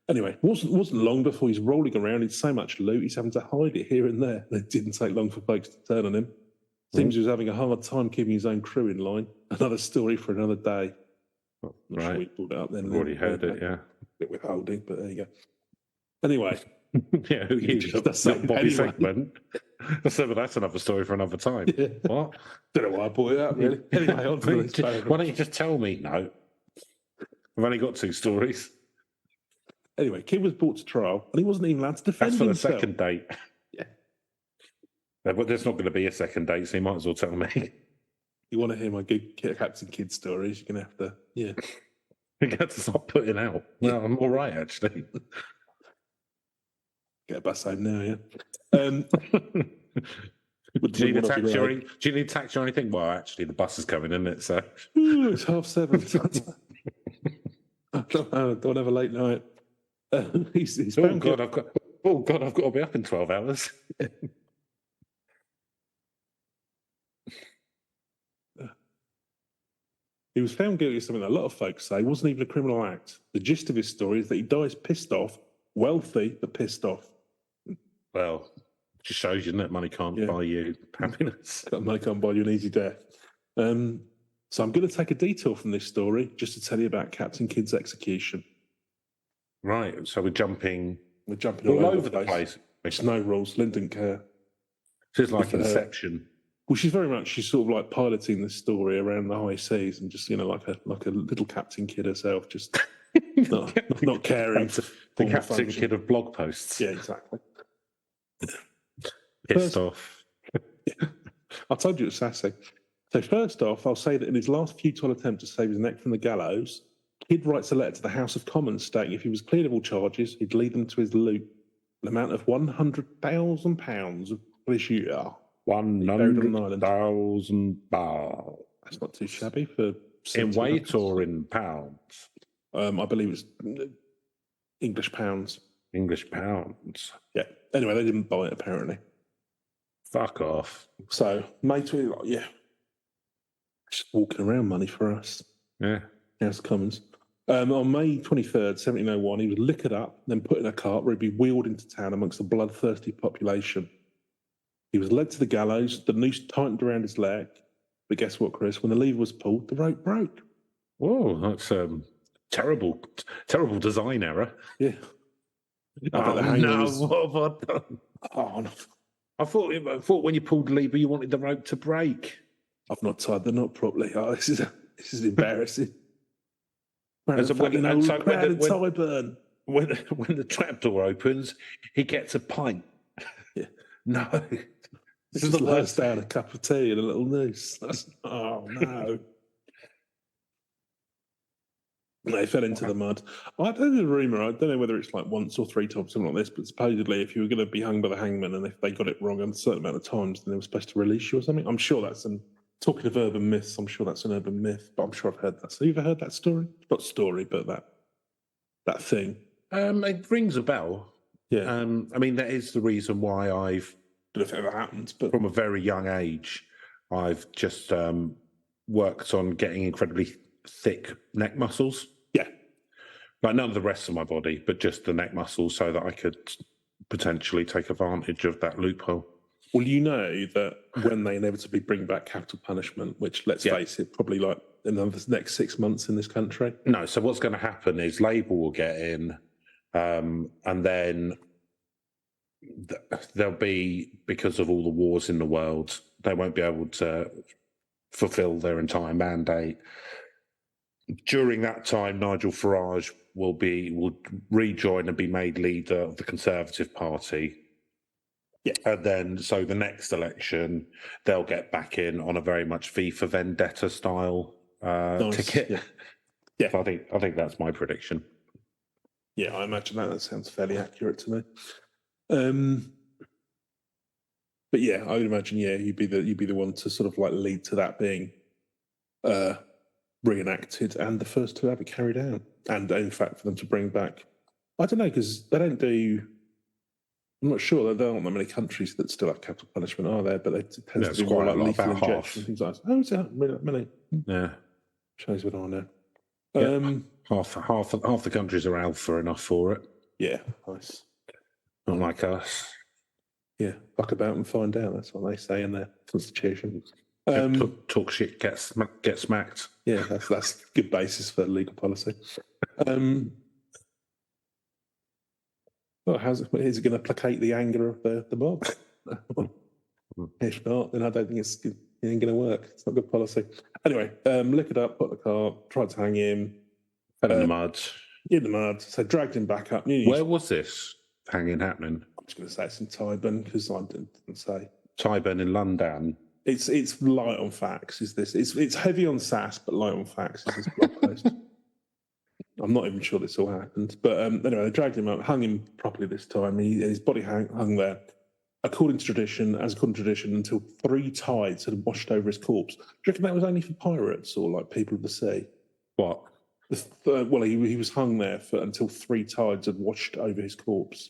Anyway, wasn't long before he's rolling around in so much loot he's having to hide it here and there. It didn't take long for folks to turn on him. Seems he was having a hard time keeping his own crew in line. Another story for another day. Not sure we pulled it up then. I've already heard it, yeah. A bit withholding, but there you go. Anyway. Yeah, that's not Bobby segment. So that's another story for another time. Yeah. What? Don't know why I brought it up, really. Anyway, on to the next paragraph. Why don't you just tell me? No. I've only got 2 stories. Anyway, Kidd was brought to trial, and he wasn't even allowed to defend himself. That's for the second date. Yeah. But there's not going to be a second date, so you might as well tell me. You want to hear my good Captain Kidd stories? You're going to have to, You're going to have to start putting out. Yeah. Well, I'm all right, actually. Get a bus home now, yeah. Do you need taxi or anything? Well, actually, the bus is coming, isn't it? So it's 7:30. I don't have a late night. He's I've got to be up in 12 hours. He was found guilty of something that a lot of folks say wasn't even a criminal act. The gist of his story is that he dies pissed off, wealthy, but pissed off. Well, it just shows you that money can't buy you happiness. Money can't buy you an easy death. So I'm going to take a detour from this story just to tell you about Captain Kidd's execution. Right, so we're jumping all over the place. There's no rules. Lynn didn't care. It's like Inception. Well, she's sort of like piloting the story around the high seas, and just like a little Captain Kidd herself, just not caring for the formal captain function. kid of blog posts. Yeah, exactly. Pissed off. I told you it was sassy. So first off, I'll say that in his last futile attempt to save his neck from the gallows, Kidd writes a letter to the House of Commons stating if he was cleared of all charges, he'd lead them to his loot, an amount of £100,000 of British year. 100,000 pounds. That's not too shabby for In weight or in pounds? I believe it's English pounds. English pounds. Yeah. Anyway, they didn't buy it apparently. Fuck off. So, mate, we like, yeah, just walking around money for us. Yeah. House of Commons. On May 23rd, 1701, he was liquored up, then put in a cart where he'd be wheeled into town amongst the bloodthirsty population. He was led to the gallows, the noose tightened around his leg. But guess what, Chris? When the lever was pulled, the rope broke. Whoa, that's terrible design error. Yeah. Oh, no, what have I done? Oh, no. I thought when you pulled the lever, you wanted the rope to break. I've not tied the knot properly. Oh, this is embarrassing. When Tyburn. When the trapdoor opens, he gets a pint. Yeah. No. This is the worst down a cup of tea and a little noose. Oh, no. They fell into the mud. I don't know the rumour. I don't know whether it's like once or three times, something like this, but supposedly if you were going to be hung by the hangman and if they got it wrong a certain amount of times, then they were supposed to release you or something. I'm sure that's talking of urban myths, I'm sure that's an urban myth, but I'm sure I've heard that. So you ever heard that story? Not story, but that thing. It rings a bell. Yeah. I mean, that is the reason why I've, don't know if it ever happened, but from a very young age, I've just worked on getting incredibly thick neck muscles. Yeah. Like none of the rest of my body, but just the neck muscles so that I could potentially take advantage of that loophole. Well, you know that when they inevitably bring back capital punishment, which, let's face it, probably like in the next 6 months in this country. No, so what's going to happen is Labour will get in and then there'll be, because of all the wars in the world, they won't be able to fulfil their entire mandate. During that time, Nigel Farage will rejoin and be made leader of the Conservative Party. Yeah. And then, so the next election, they'll get back in on a very much V for Vendetta style ticket. Yeah. Yeah. So I think that's my prediction. Yeah, I imagine that sounds fairly accurate to me. But yeah, I would imagine, you'd be the one to sort of like lead to that being reenacted and the first to have it carried out. And in fact, for them to bring back, I don't know, because they don't do. I'm not sure. There aren't that many countries that still have capital punishment, are there? But it tends to be more like lethal injection, things like that. Oh, is that really that many? Yeah, shows what I know. Half the countries are alpha enough for it. Yeah, nice. Not like us. Yeah, fuck about and find out. That's what they say in their constitution. Talk shit, get smacked. Yeah, that's good basis for legal policy. Well, is it going to placate the anger of the mob? If not, then I don't think it ain't going to work. It's not good policy. Anyway, liquored up, put in the car, tried to hang him. In the mud. In the mud. So dragged him back up. Where was this hanging happening? I'm just going to say it's in Tyburn because I didn't say. Tyburn in London. It's light on facts. Is this? It's heavy on sass, but light on facts. Is this blog post? I'm not even sure this all happened, but anyway, they dragged him up, hung him properly this time. His body hung there, according to tradition, until 3 tides had washed over his corpse. Do you reckon that was only for pirates or like people of the sea? What? Well, he was hung there until 3 tides had washed over his corpse.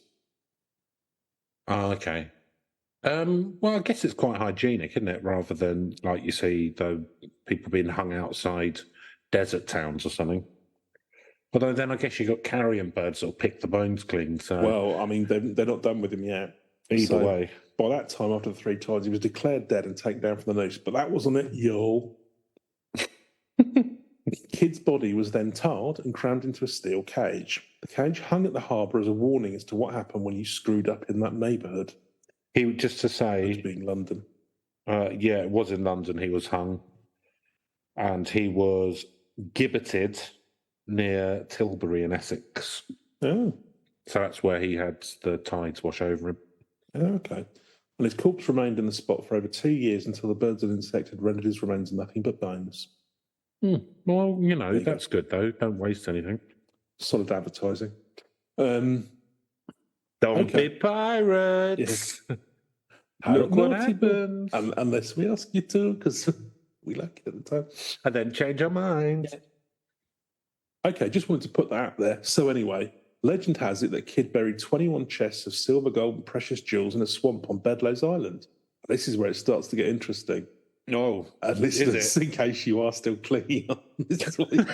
Oh, okay. Well, I guess it's quite hygienic, isn't it? Rather than like you see the people being hung outside desert towns or something. But then I guess you got carrion birds that'll pick the bones clean. So well, I mean, they're not done with him yet. Either way, by that time, after the 3 tides, he was declared dead and taken down from the noose. But that wasn't it, y'all. Kid's body was then tarred and crammed into a steel cage. The cage hung at the harbour as a warning as to what happened when you screwed up in that neighbourhood. He just to say, being London. Yeah, it was in London. He was hung, and he was gibbeted, near Tilbury in Essex. Oh, So that's where he had the tides wash over him. okay. And his corpse remained in the spot for over 2 years until the birds and insects had rendered his remains nothing but bones. Well, you know, you that's good though. Don't waste anything. Solid advertising. Don't Okay. be pirates. Look what happens. Unless we ask you to, because we like it at the time. And then change our minds. Okay, just wanted to put that out there. So anyway, legend has it that Kidd buried 21 chests of silver, gold, and precious jewels in a swamp on Bedloe's Island. This is where it starts to get interesting. Oh, And listeners, in case you are still clinging on this week.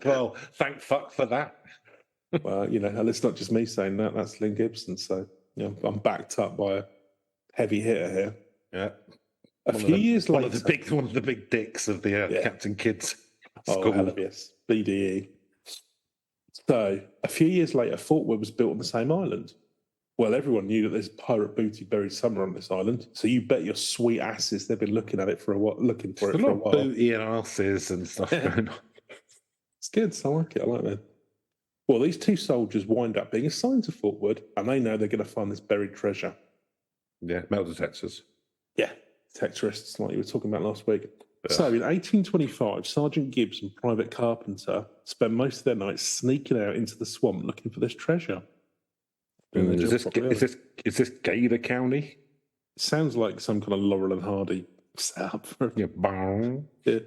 Well, thank fuck for that. Well, you know, and it's not just me saying that, that's Lynn Gibson. So, you know, I'm backed up by a heavy hitter here. Yeah. A few years later. One of the big dicks of the Captain Kidd's school. Oh, hell of yes. BDE. So, a few years later, Fort Wood was built on the same island. Well, everyone knew that there's pirate booty buried somewhere on this island. So you bet your sweet asses they've been looking at it for a while, looking for it for a while. Booty and asses and stuff going on. It's good. I like it. I like that. Well, these two soldiers wind up being assigned to Fort Wood, and they know they're going to find this buried treasure. Yeah, metal detectors. Yeah, detectorists, like you were talking about last week. So in 1825, Sergeant Gibbs and Private Carpenter spent most of their nights sneaking out into the swamp looking for this treasure. Is this Gator County? Sounds like some kind of Laurel and Hardy setup. Yeah.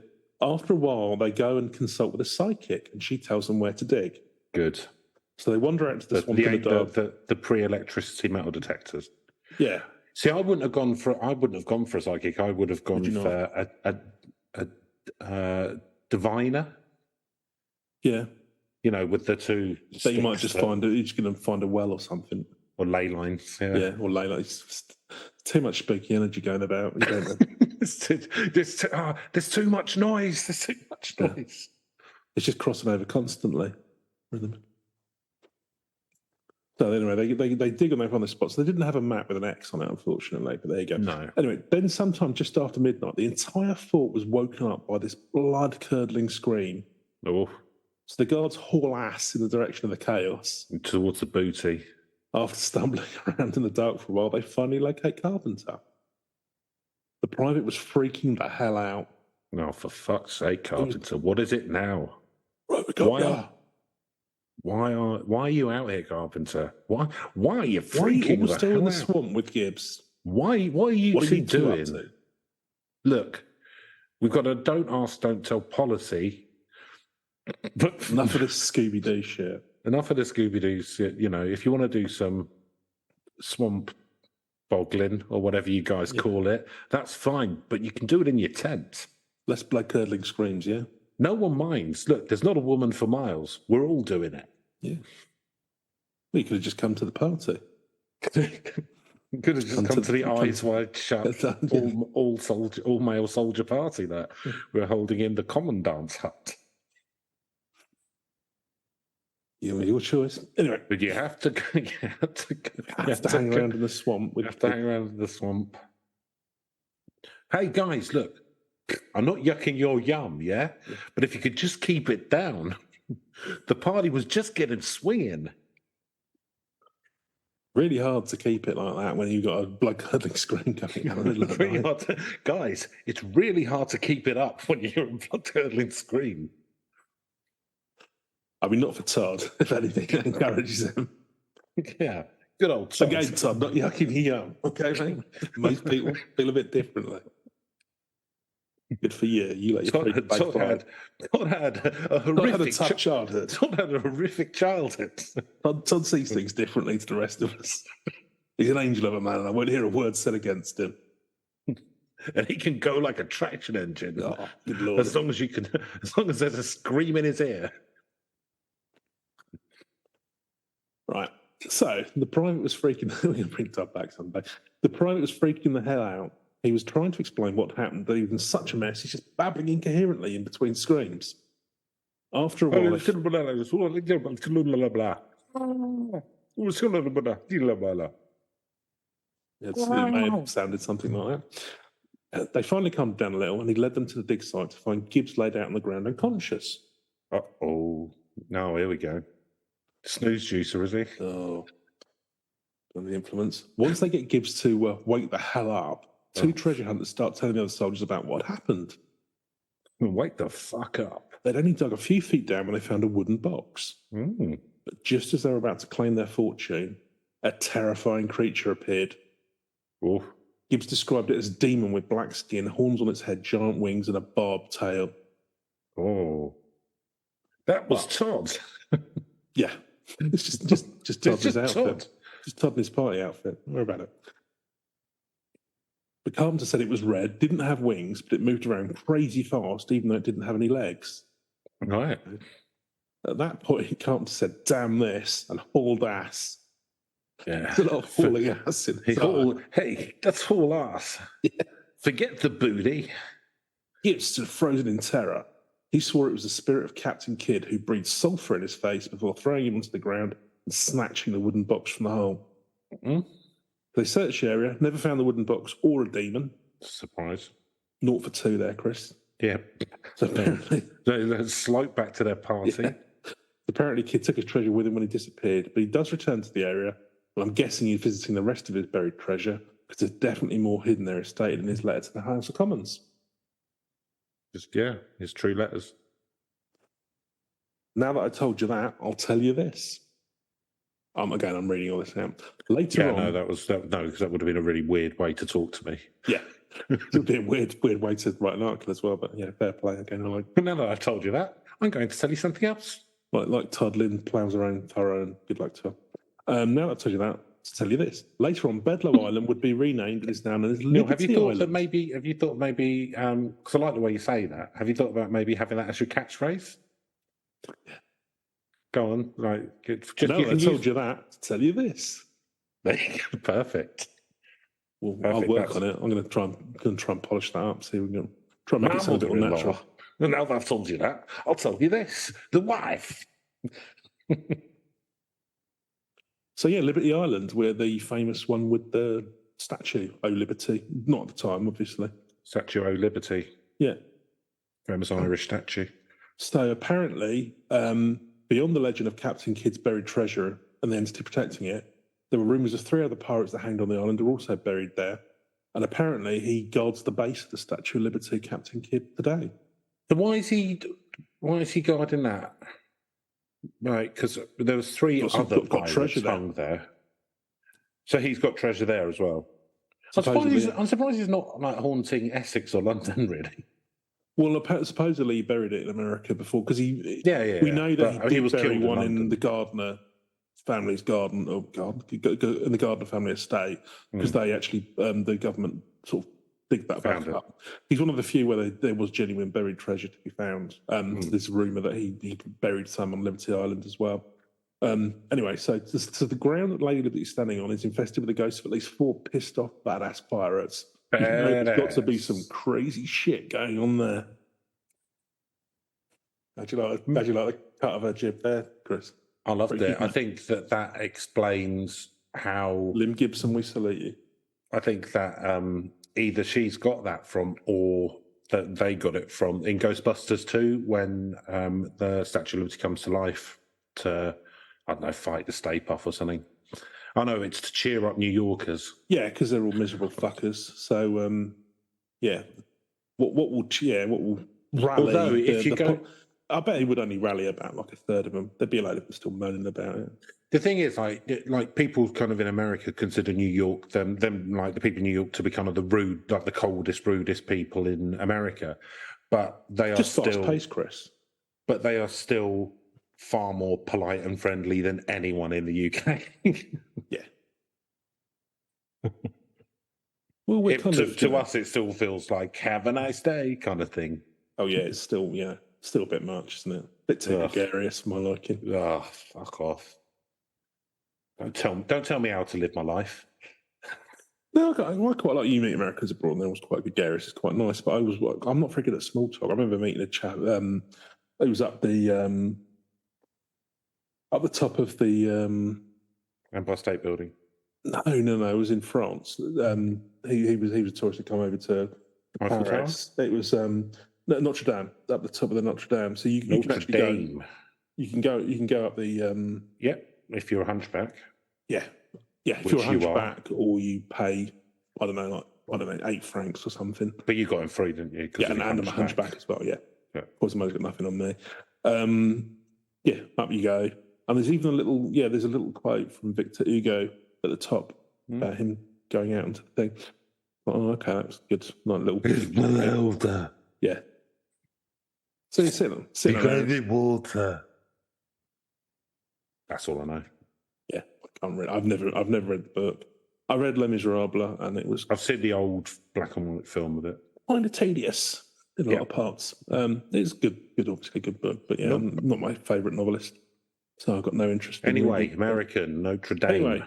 After a while, they go and consult with a psychic, and she tells them where to dig. Good. So they wander out into the swamp in the dark. The pre-electricity metal detectors. Yeah. See, I wouldn't have gone for a psychic. I would have gone for a diviner. Yeah. You know, with the two. So you might just find you're just going to find a well or something. Or ley lines. Yeah, or ley lines. Too much spooky energy going about. You don't know. There's too much noise. There's too much noise. It's just crossing over constantly. So anyway, they dig and they find the spot. So they didn't have a map with an X on it, unfortunately. But there you go. No. Anyway, then sometime just after midnight, the entire fort was woken up by this blood-curdling scream. Oh. So the guards haul ass in the direction of the chaos. Towards the booty. After stumbling around in the dark for a while, they finally locate Carpenter. The private was freaking the hell out. Oh, for fuck's sake, Carpenter! What is it now? Right, we got Why are you out here, Carpenter? Why are you freaking the hell still in the out? swamp with Gibbs? Why are you two doing? Up to? Look, we've got a don't ask, don't tell policy. But enough of this Scooby-Doo shit. Enough of the Scooby-Doo's. You know, if you want to do some swamp boggling or whatever you guys call it, that's fine. But you can do it in your tent. Less blood-curdling screams, yeah? No one minds. Look, there's not a woman for miles. We're all doing it. Yeah. Well, you could have just come to the party. Could have just come to the eyes wide shut, all male soldier party that we're holding in the commandant's hut. Your choice. Anyway, but you have to hang around in the swamp. You have to hang around in the swamp. Hey guys, look, I'm not yucking your yum, yeah? But if you could just keep it down, the party was just getting swinging. Really hard to keep it like that when you've got a blood-curdling scream coming out of the middle of the night. Guys, it's really hard to keep it up when you're a blood-curdling scream. I mean, not for Todd, if anything, it encourages him. Yeah, good old Todd. Again, Todd, not yucking your yum, okay, mate? Most people feel a bit differently. Good for you. You let your Todd had a horrific childhood. Todd had a horrific childhood. Todd sees things differently to the rest of us. He's an angel of a man, and I won't hear a word said against him. And he can go like a traction engine. Oh, good Lord. As long as there's a scream in his ear. Right. So the private was freaking. We're going to bring Todd back someday. The private was freaking the hell out. He was trying to explain what happened, but he was in such a mess. He's just babbling incoherently in between screams. After a while, it may have sounded something like that. They finally calmed down a little, and he led them to the dig site to find Gibbs laid out on the ground unconscious. Uh-oh. No, here we go. Snooze juicer, is he? Oh, on the influence. Once they get Gibbs to wake the hell up, two treasure hunters start telling the other soldiers about what happened. Wake the fuck up. They'd only dug a few feet down when they found a wooden box. But just as they were about to claim their fortune, a terrifying creature appeared. Oof. Gibbs described it as a demon with black skin, horns on its head, giant wings, and a barbed tail. Oh. That was Todd. Yeah. It's just Todd's outfit. Todd. Just Todd in his party outfit. Don't worry about it. The carpenter said it was red, didn't have wings, but it moved around crazy fast, even though it didn't have any legs. Right. At that point, carpenter said, "Damn this," and hauled ass. Yeah. There's a lot of hauling ass in it. Hey, that's haul ass. Yeah. Forget the booty. Gibbs stood frozen in terror. He swore it was the spirit of Captain Kidd, who breathed sulphur in his face before throwing him onto the ground and snatching the wooden box from the hole. They searched the area, never found the wooden box or a demon. Surprise. 0 for 2 there, Chris. Yeah. So apparently, Let's slope back to their party. Yeah. Apparently, Kidd took his treasure with him when he disappeared, but he does return to the area. Well, I'm guessing he's visiting the rest of his buried treasure, because there's definitely more hidden there, as stated in his letter to the House of Commons. His true letters. Now that I told you that, I'll tell you this. Again, I'm reading all this out. Later on... No, because that would have been a really weird way to talk to me. Yeah. It would be a weird way to write an article as well, but yeah, fair play. Again, but now that I've told you that, I'm going to tell you something else. Like Todd Lynn ploughs her own furrow, and good luck to her. Now that I've told you that, to tell you this. Later on, Bedloe Island would be renamed and is now known as Liberty Have you thought Island. that maybe, because I like the way you say that, have you thought about maybe having that as your catchphrase? Go on, I told you that to tell you this. There you go. Perfect. Well, I'll work on it. I'm going to try and polish that up. See if we can try and make it sound a bit more natural. And now that I've told you that, I'll tell you this: the wife. So yeah, Liberty Island, where the famous one with the statue, O Liberty. Not at the time, obviously. Statue O Liberty. Yeah. Famous Irish statue. So apparently, beyond the legend of Captain Kidd's buried treasure and the entity protecting it, there were rumours of 3 other pirates that hanged on the island who are also buried there. And apparently he guards the base of the Statue of Liberty, Captain Kidd, today. So why is he guarding that? Right, because there was 3 other pirates hung there. So he's got treasure there as well. I'm surprised he's not like haunting Essex or London, really. Well, supposedly he buried it in America before, because we know that he was bury killed one in the Gardner family's garden, in the Gardner family estate, because they actually, the government sort of digged that back up. He's one of the few where there was genuine buried treasure to be found. There's a rumour that he buried some on Liberty Island as well. Anyway, so the ground that Lady Liberty is standing on is infested with the ghosts of at least 4 pissed off badass pirates. There's got to be some crazy shit going on there. How'd you like the cut of her jib there, Chris? I loved it. I think that explains how... Lim Gibson, we salute you. I think that either she's got that from, or that they got it from in Ghostbusters 2, when the Statue of Liberty comes to life to, I don't know, fight the Stay Puft or something. I know it's to cheer up New Yorkers. Yeah, because they're all miserable fuckers. So, what will rally? Although, if you go... I bet he would only rally about like a third of them. There'd be a load of them still moaning about it. The thing is, like people kind of in America consider New York, them like the people in New York to be kind of the rude, like the coldest, rudest people in America. But they are just still fast-paced, Chris. But they are still far more polite and friendly than anyone in the UK. Yeah. Well, we're to us, it still feels like "have a nice day" kind of thing. Oh yeah, it's still a bit much, isn't it? A bit too gregarious for my liking. Oh, fuck off! Don't tell me how to live my life. No, I quite like you meet Americans abroad, and they're always quite gregarious. It's quite nice, but I'm not very good at small talk. I remember meeting a chap. He was up the top of the Empire State Building. No, it was in France. He was a tourist to come over to Paris. It was Notre Dame, up the top of the Notre Dame. So you can actually go. You can go up the Yep, if you're a hunchback. yeah. If Which you're a you are. hunchback, or you pay, I don't know, £8 or something. But you got him free, didn't you? Yeah, and I'm a hunchback as well. Yeah, of course, I've got nothing on me. Yeah, up you go. And there's even there's a little quote from Victor Hugo at the top about him going out into the thing. Oh, okay, that's good. Not a little. Elder. Yeah. So you sit on water. That's all I know. Yeah, I can't read. I've never read the book. I read Les Miserables, and it was I've seen the old black and white film with it. kind of tedious in a lot of parts. It's good, obviously good book, but yeah, I'm not my favourite novelist, so I've got no interest. Anyway, American Notre Dame. Anyway,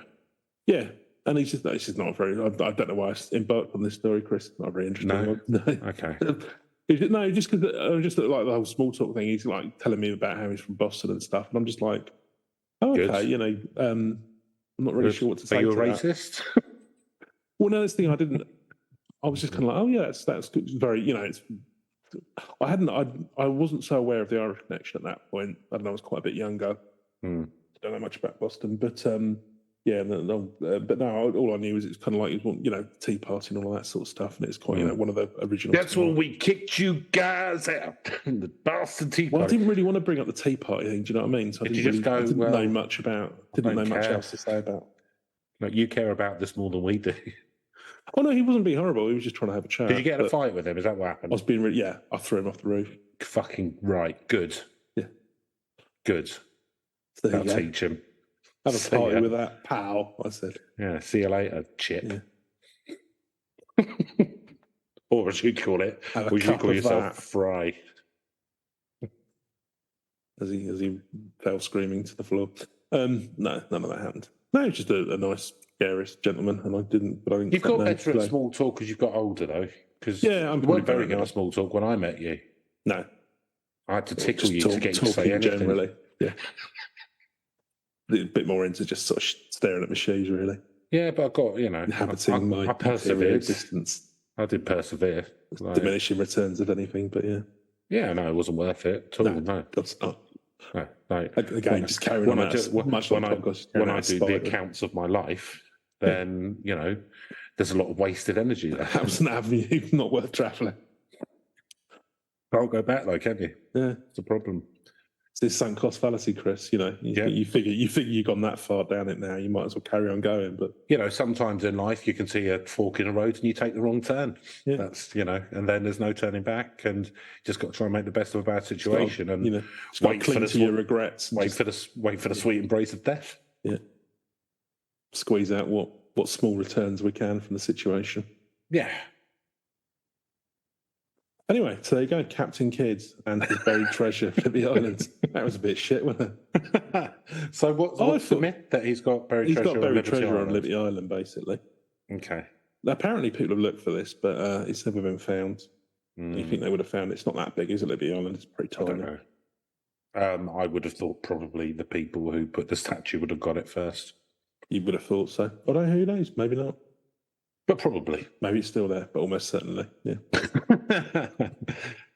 yeah, and it's just not very. I don't know why I embarked on this story, Chris. Not very interesting. No. Okay. No, just because just like the whole small talk thing. He's like telling me about how he's from Boston and stuff, and I'm just like, oh, okay, Good. I'm not really sure what to say. Are you a to racist? Well, no, this thing I didn't. I was just kind of like, oh yeah, that's good. Very, it's. I wasn't so aware of the Irish connection at that point. I don't know, I was quite a bit younger. Don't know much about Boston, but yeah, but no, all I knew was it's kind of like it was, Tea Party and all that sort of stuff, and it's quite, one of the original. That's when we kicked you guys out. The Boston Tea Party. Well, I didn't really want to bring up the Tea Party thing. Do you know what I mean? So I didn't know much else to say about. Like, you care about this more than we do. Oh no, he wasn't being horrible. He was just trying to have a chat. Did you get in a fight with him? Is that what happened? I was being I threw him off the roof. Fucking right. Good. Yeah. Good. So I'll teach him. Have a party with that pal, I said. Yeah, see you later, chip. Yeah. Or as you call it, would you call yourself Fry? As he fell screaming to the floor. No, none of that happened. No, he was just a nice, garish gentleman, and I didn't. You've got better at small talk as you've got older, though. Because you weren't very good at small talk when I met you. No, I had to tickle you to get you to say anything. Generally, yeah. A bit more into just sort of staring at my shoes, really. Yeah, but I got inhabiting my persevered. Distance. I did persevere. Diminishing returns, if anything, but yeah. Yeah, no, it wasn't worth it at all. No, that's not. No. Again, just carrying on. When I do the accounts of my life, then there's a lot of wasted energy there. That was an avenue not worth travelling. Can't go back though, can you? Yeah, it's a problem. It's this sunk cost fallacy, Chris. You figure you've gone that far down it now. You might as well carry on going. But sometimes in life you can see a fork in the road and you take the wrong turn. Yeah. That's and then there's no turning back, and you just got to try and make the best of a bad situation and wait for your regrets. Wait for the sweet embrace of death. Yeah. Squeeze out what small returns we can from the situation. Yeah. Anyway, so there you go, Captain Kidd and his buried treasure for the islands. That was a bit shit, wasn't it? So what's the myth that he's got buried treasure? He's got buried treasure on Liberty Island, basically. Okay. Apparently, people have looked for this, but it's never been found. You think they would have found it? It's not that big, is it? Liberty Island? It's pretty tiny. I don't know. I would have thought probably the people who put the statue would have got it first. You would have thought so. Although who knows? Maybe not. But probably. Maybe it's still there, but almost certainly. Yeah.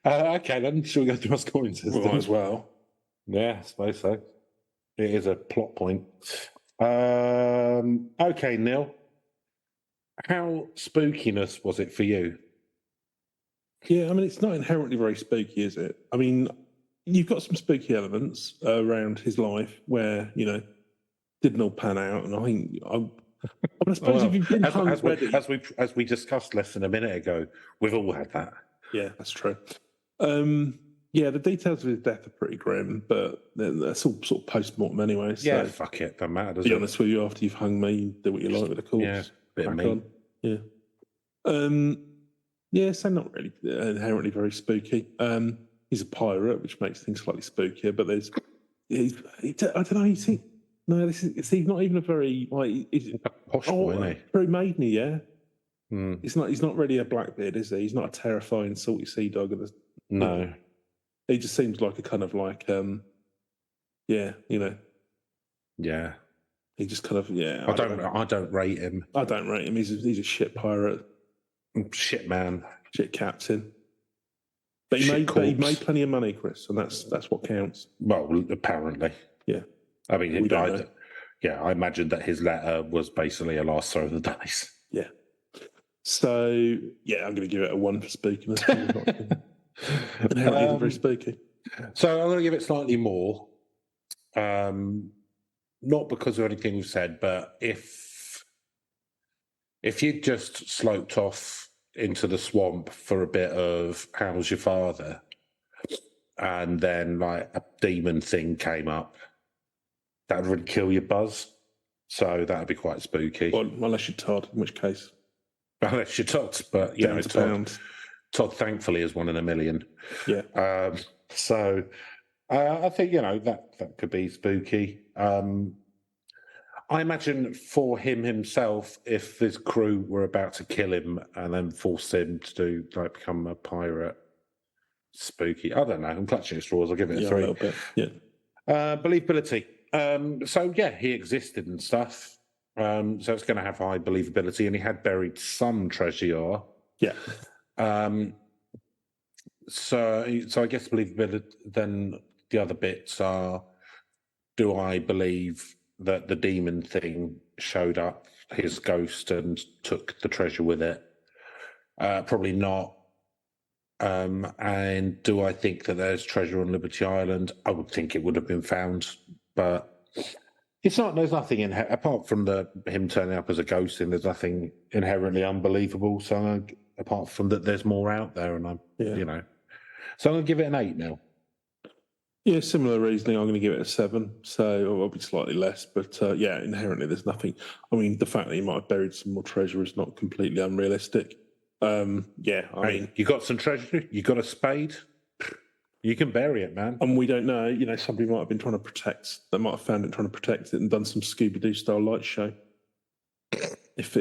Okay, then. Shall we go to our scoring system? Might as well. Yeah, I suppose so. It is a plot point. Okay, Neil. How spookiness was it for you? Yeah, I mean, it's not inherently very spooky, is it? I mean, you've got some spooky elements around his life where, didn't all pan out, and I suppose if you've been as we discussed less than a minute ago, we've all had that. Yeah, that's true. The details of his death are pretty grim, but that's all sort of post-mortem anyway. So yeah, fuck it, doesn't matter. Does be honest with you, after you've hung me, you do what you like with the corpse. Yeah, bit of meat. Yeah. So not really inherently very spooky. He's a pirate, which makes things slightly spookier. But I don't know. You think? No, he's not even a very he's a posh boy, isn't he? Very maideny, yeah. He's not really a Blackbeard, is he? He's not a terrifying salty sea dog. No. He just seems like a kind of Yeah. He just kind of I don't rate him. I don't rate him. He's a shit pirate. Shit man. Shit captain. But he shit made corpse. plenty of money, Chris, and that's what counts. Well, apparently. Yeah. I mean, We don't know. I imagine that his letter was basically a last throw of the dice. Yeah. So, yeah, I'm going to give it a 1 for spookiness. Inherently isn't very spooky. So I'm going to give it slightly more. Not because of anything we've said, but if you'd just sloped off into the swamp for a bit of how's your father, and then like a demon thing came up, that would really kill your buzz. So that would be quite spooky. Well, unless you're Todd, in which case. Unless you're Todd, but you know, Todd thankfully is 1 in a million. Yeah. So I think, you know, that could be spooky. I imagine for him himself, if his crew were about to kill him and then force him to become a pirate, spooky. I don't know. I'm clutching at straws. I'll give it a 3. A little bit. Yeah. Believability. So yeah, he existed and stuff. So it's going to have high believability, and he had buried some treasure. Yeah. So I guess believability. Then the other bits are: do I believe that the demon thing showed up, his ghost, and took the treasure with it? Probably not. And do I think that there's treasure on Liberty Island? I would think it would have been found, but it's not. There's nothing in apart from him turning up as a ghost, and there's nothing inherently unbelievable. So apart from that, there's more out there, and you know. So I'm going to give it an 8 now. Yeah, similar reasoning. I'm going to give it a 7. So I'll be slightly less, but yeah, inherently there's nothing. I mean, the fact that he might have buried some more treasure is not completely unrealistic. Yeah, I mean, you got some treasure. You got a spade. You can bury it, man. And we don't know. You know, somebody might have been trying to protect. They might have found it trying to protect it and done some Scooby Doo style light show. If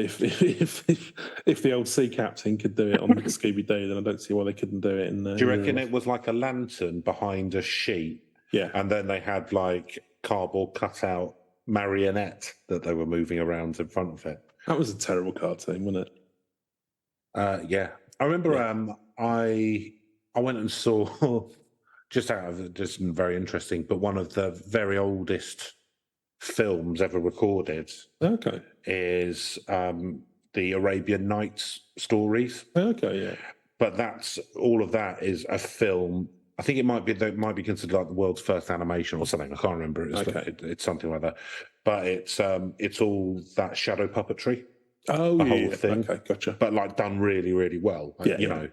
the old sea captain could do it on Scooby Doo, then I don't see why they couldn't do it in. Do you reckon it was like a lantern behind a sheet? Yeah, and then they had like cardboard cutout marionette that they were moving around in front of it. That was a terrible cartoon, wasn't it? Yeah, I remember. I went and saw just very interesting, but one of the very oldest films ever recorded. Okay, is the Arabian Nights stories. Okay, yeah, but all of that is a film. I think it might be considered like the world's first animation or something. I can't remember. It's something like that. But it's all that shadow puppetry. Oh, the whole thing. Okay, gotcha. But like done really, really well. Like, you know,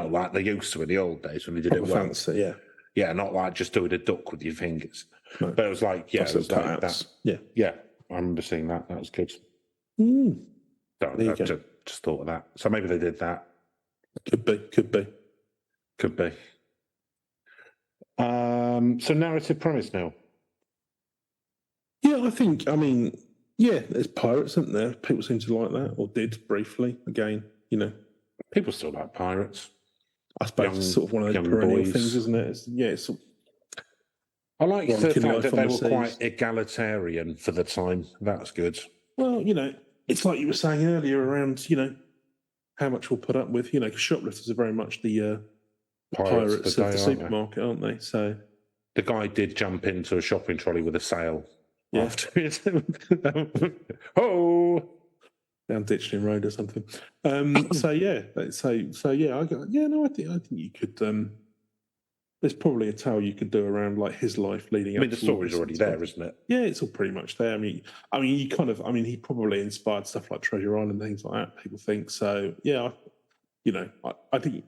like they used to in the old days when they did it well. Fancy, yeah. Yeah, not like just doing a duck with your fingers. No. But it was like, it was like that. Yeah. Yeah, I remember seeing that. That was good. Mm. I just thought of that. So maybe they did that. Could be. So narrative premise now. Yeah, I mean, yeah, there's pirates, isn't there? People seem to like that, or did briefly. Again, you know. People still like pirates. I suppose it's sort of one of those perennial things, isn't it? I like the fact that they were quite egalitarian for the time. That's good. Well, you know, it's like you were saying earlier around, you know, how much we'll put up with, you know, because shoplifters are very much the pirates of the supermarket, aren't they? So the guy did jump into a shopping trolley with a sail afterwards. Oh, down Ditchling Road or something. So yeah, I think you could. There's probably a tale you could do around like his life leading up. I mean, the story's already there, isn't it? Yeah, it's all pretty much there. I mean, he probably inspired stuff like Treasure Island and things like that. People think so. Yeah, I think,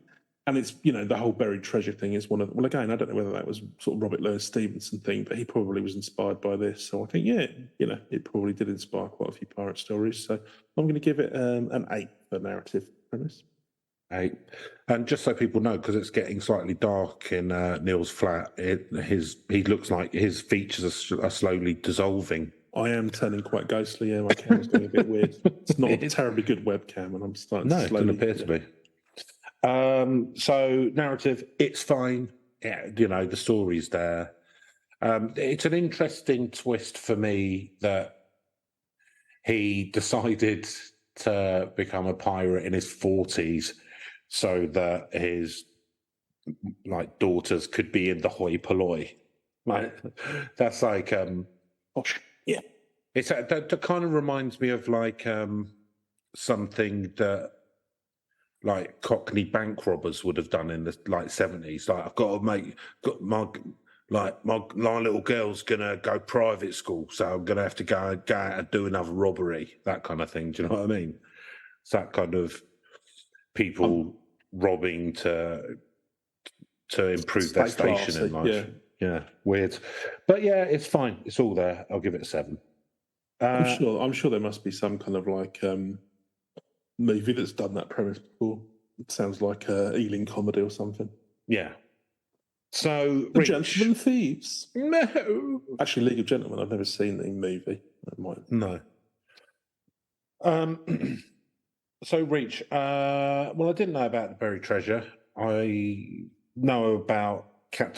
and it's the whole buried treasure thing is one of. Well, again, I don't know whether that was sort of Robert Louis Stevenson thing, but he probably was inspired by this. So I think, it probably did inspire quite a few pirate stories. So I'm going to give it an 8 for narrative premise. 8. And just so people know, because it's getting slightly dark in Neil's flat, he looks like his features are slowly dissolving. I am turning quite ghostly. Yeah, my camera's going a bit weird. It's not a terribly good webcam, and I'm starting to slowly... No, it doesn't appear to be. So narrative, it's fine. Yeah, the story's there. It's an interesting twist for me that he decided to become a pirate in his 40s so that his like daughters could be in the hoi polloi. Like that's like Yeah. it's that kind of reminds me of like something that like Cockney bank robbers would have done in the like 70s. Like I've got to my little girl's gonna go private school, so I'm gonna have to go out and do another robbery, that kind of thing. Do you know what I mean? It's that kind of people robbing to improve their Stay station in classy, life. Yeah, weird. But yeah, it's fine. It's all there. I'll give it a 7. I'm sure there must be some kind of like movie that's done that premise before. It sounds like a Ealing comedy or something. Yeah. So The Gentlemen Thieves. No. Actually, League of Gentlemen. I've never seen the movie. No. So Reach. Well, I didn't know about the buried treasure. I know about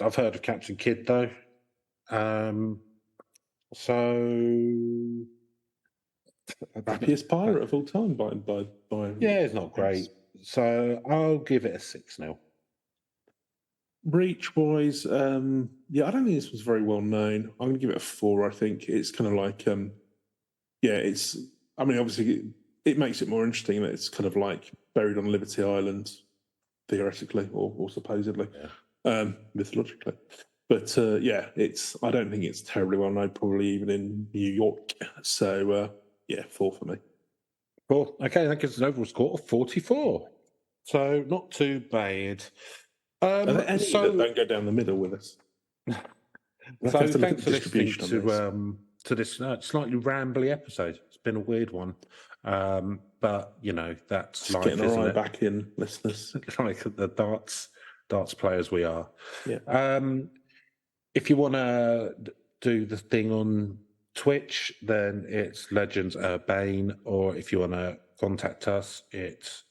I've heard of Captain Kidd though. So happiest pirate of all time by yeah, it's not great. So I'll give it a 6-0. Reach wise, yeah, I don't think this was very well known. I'm going to give it a 4. I think it's kind of like, yeah, it's. I mean, obviously, it makes it more interesting that it's kind of like buried on Liberty Island, theoretically or supposedly, mythologically. But yeah, it's. I don't think it's terribly well known, probably even in New York. So yeah, 4 for me. 4. Okay, that gives an overall score of 44. So not too bad. Are there any that don't go down the middle with us? So thanks for listening to this slightly rambly episode. It's been a weird one, but you know that's just life, getting isn't our eye it? back in, listeners. Like the darts players we are. Yeah. If you want to do the thing on Twitch, then it's Legends Urbane, or if you want to contact us, it's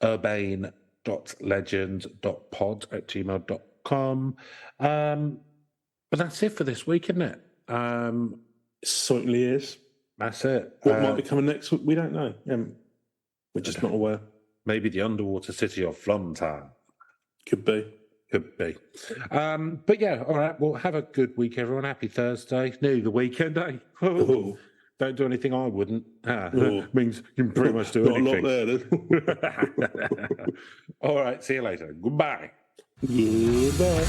urbane.legends.pod@gmail.com. But that's it for this week, isn't it? It certainly is. That's it. What might be coming next week? We don't know. We're just not aware. Maybe the underwater city of Flumtown. Could be. Could be. But yeah, all right. Well, have a good week, everyone. Happy Thursday. Nearly the weekend, eh? Oh. Don't do anything I wouldn't. Means you can pretty much do anything. Not a lot there, then. All right. See you later. Goodbye. Goodbye.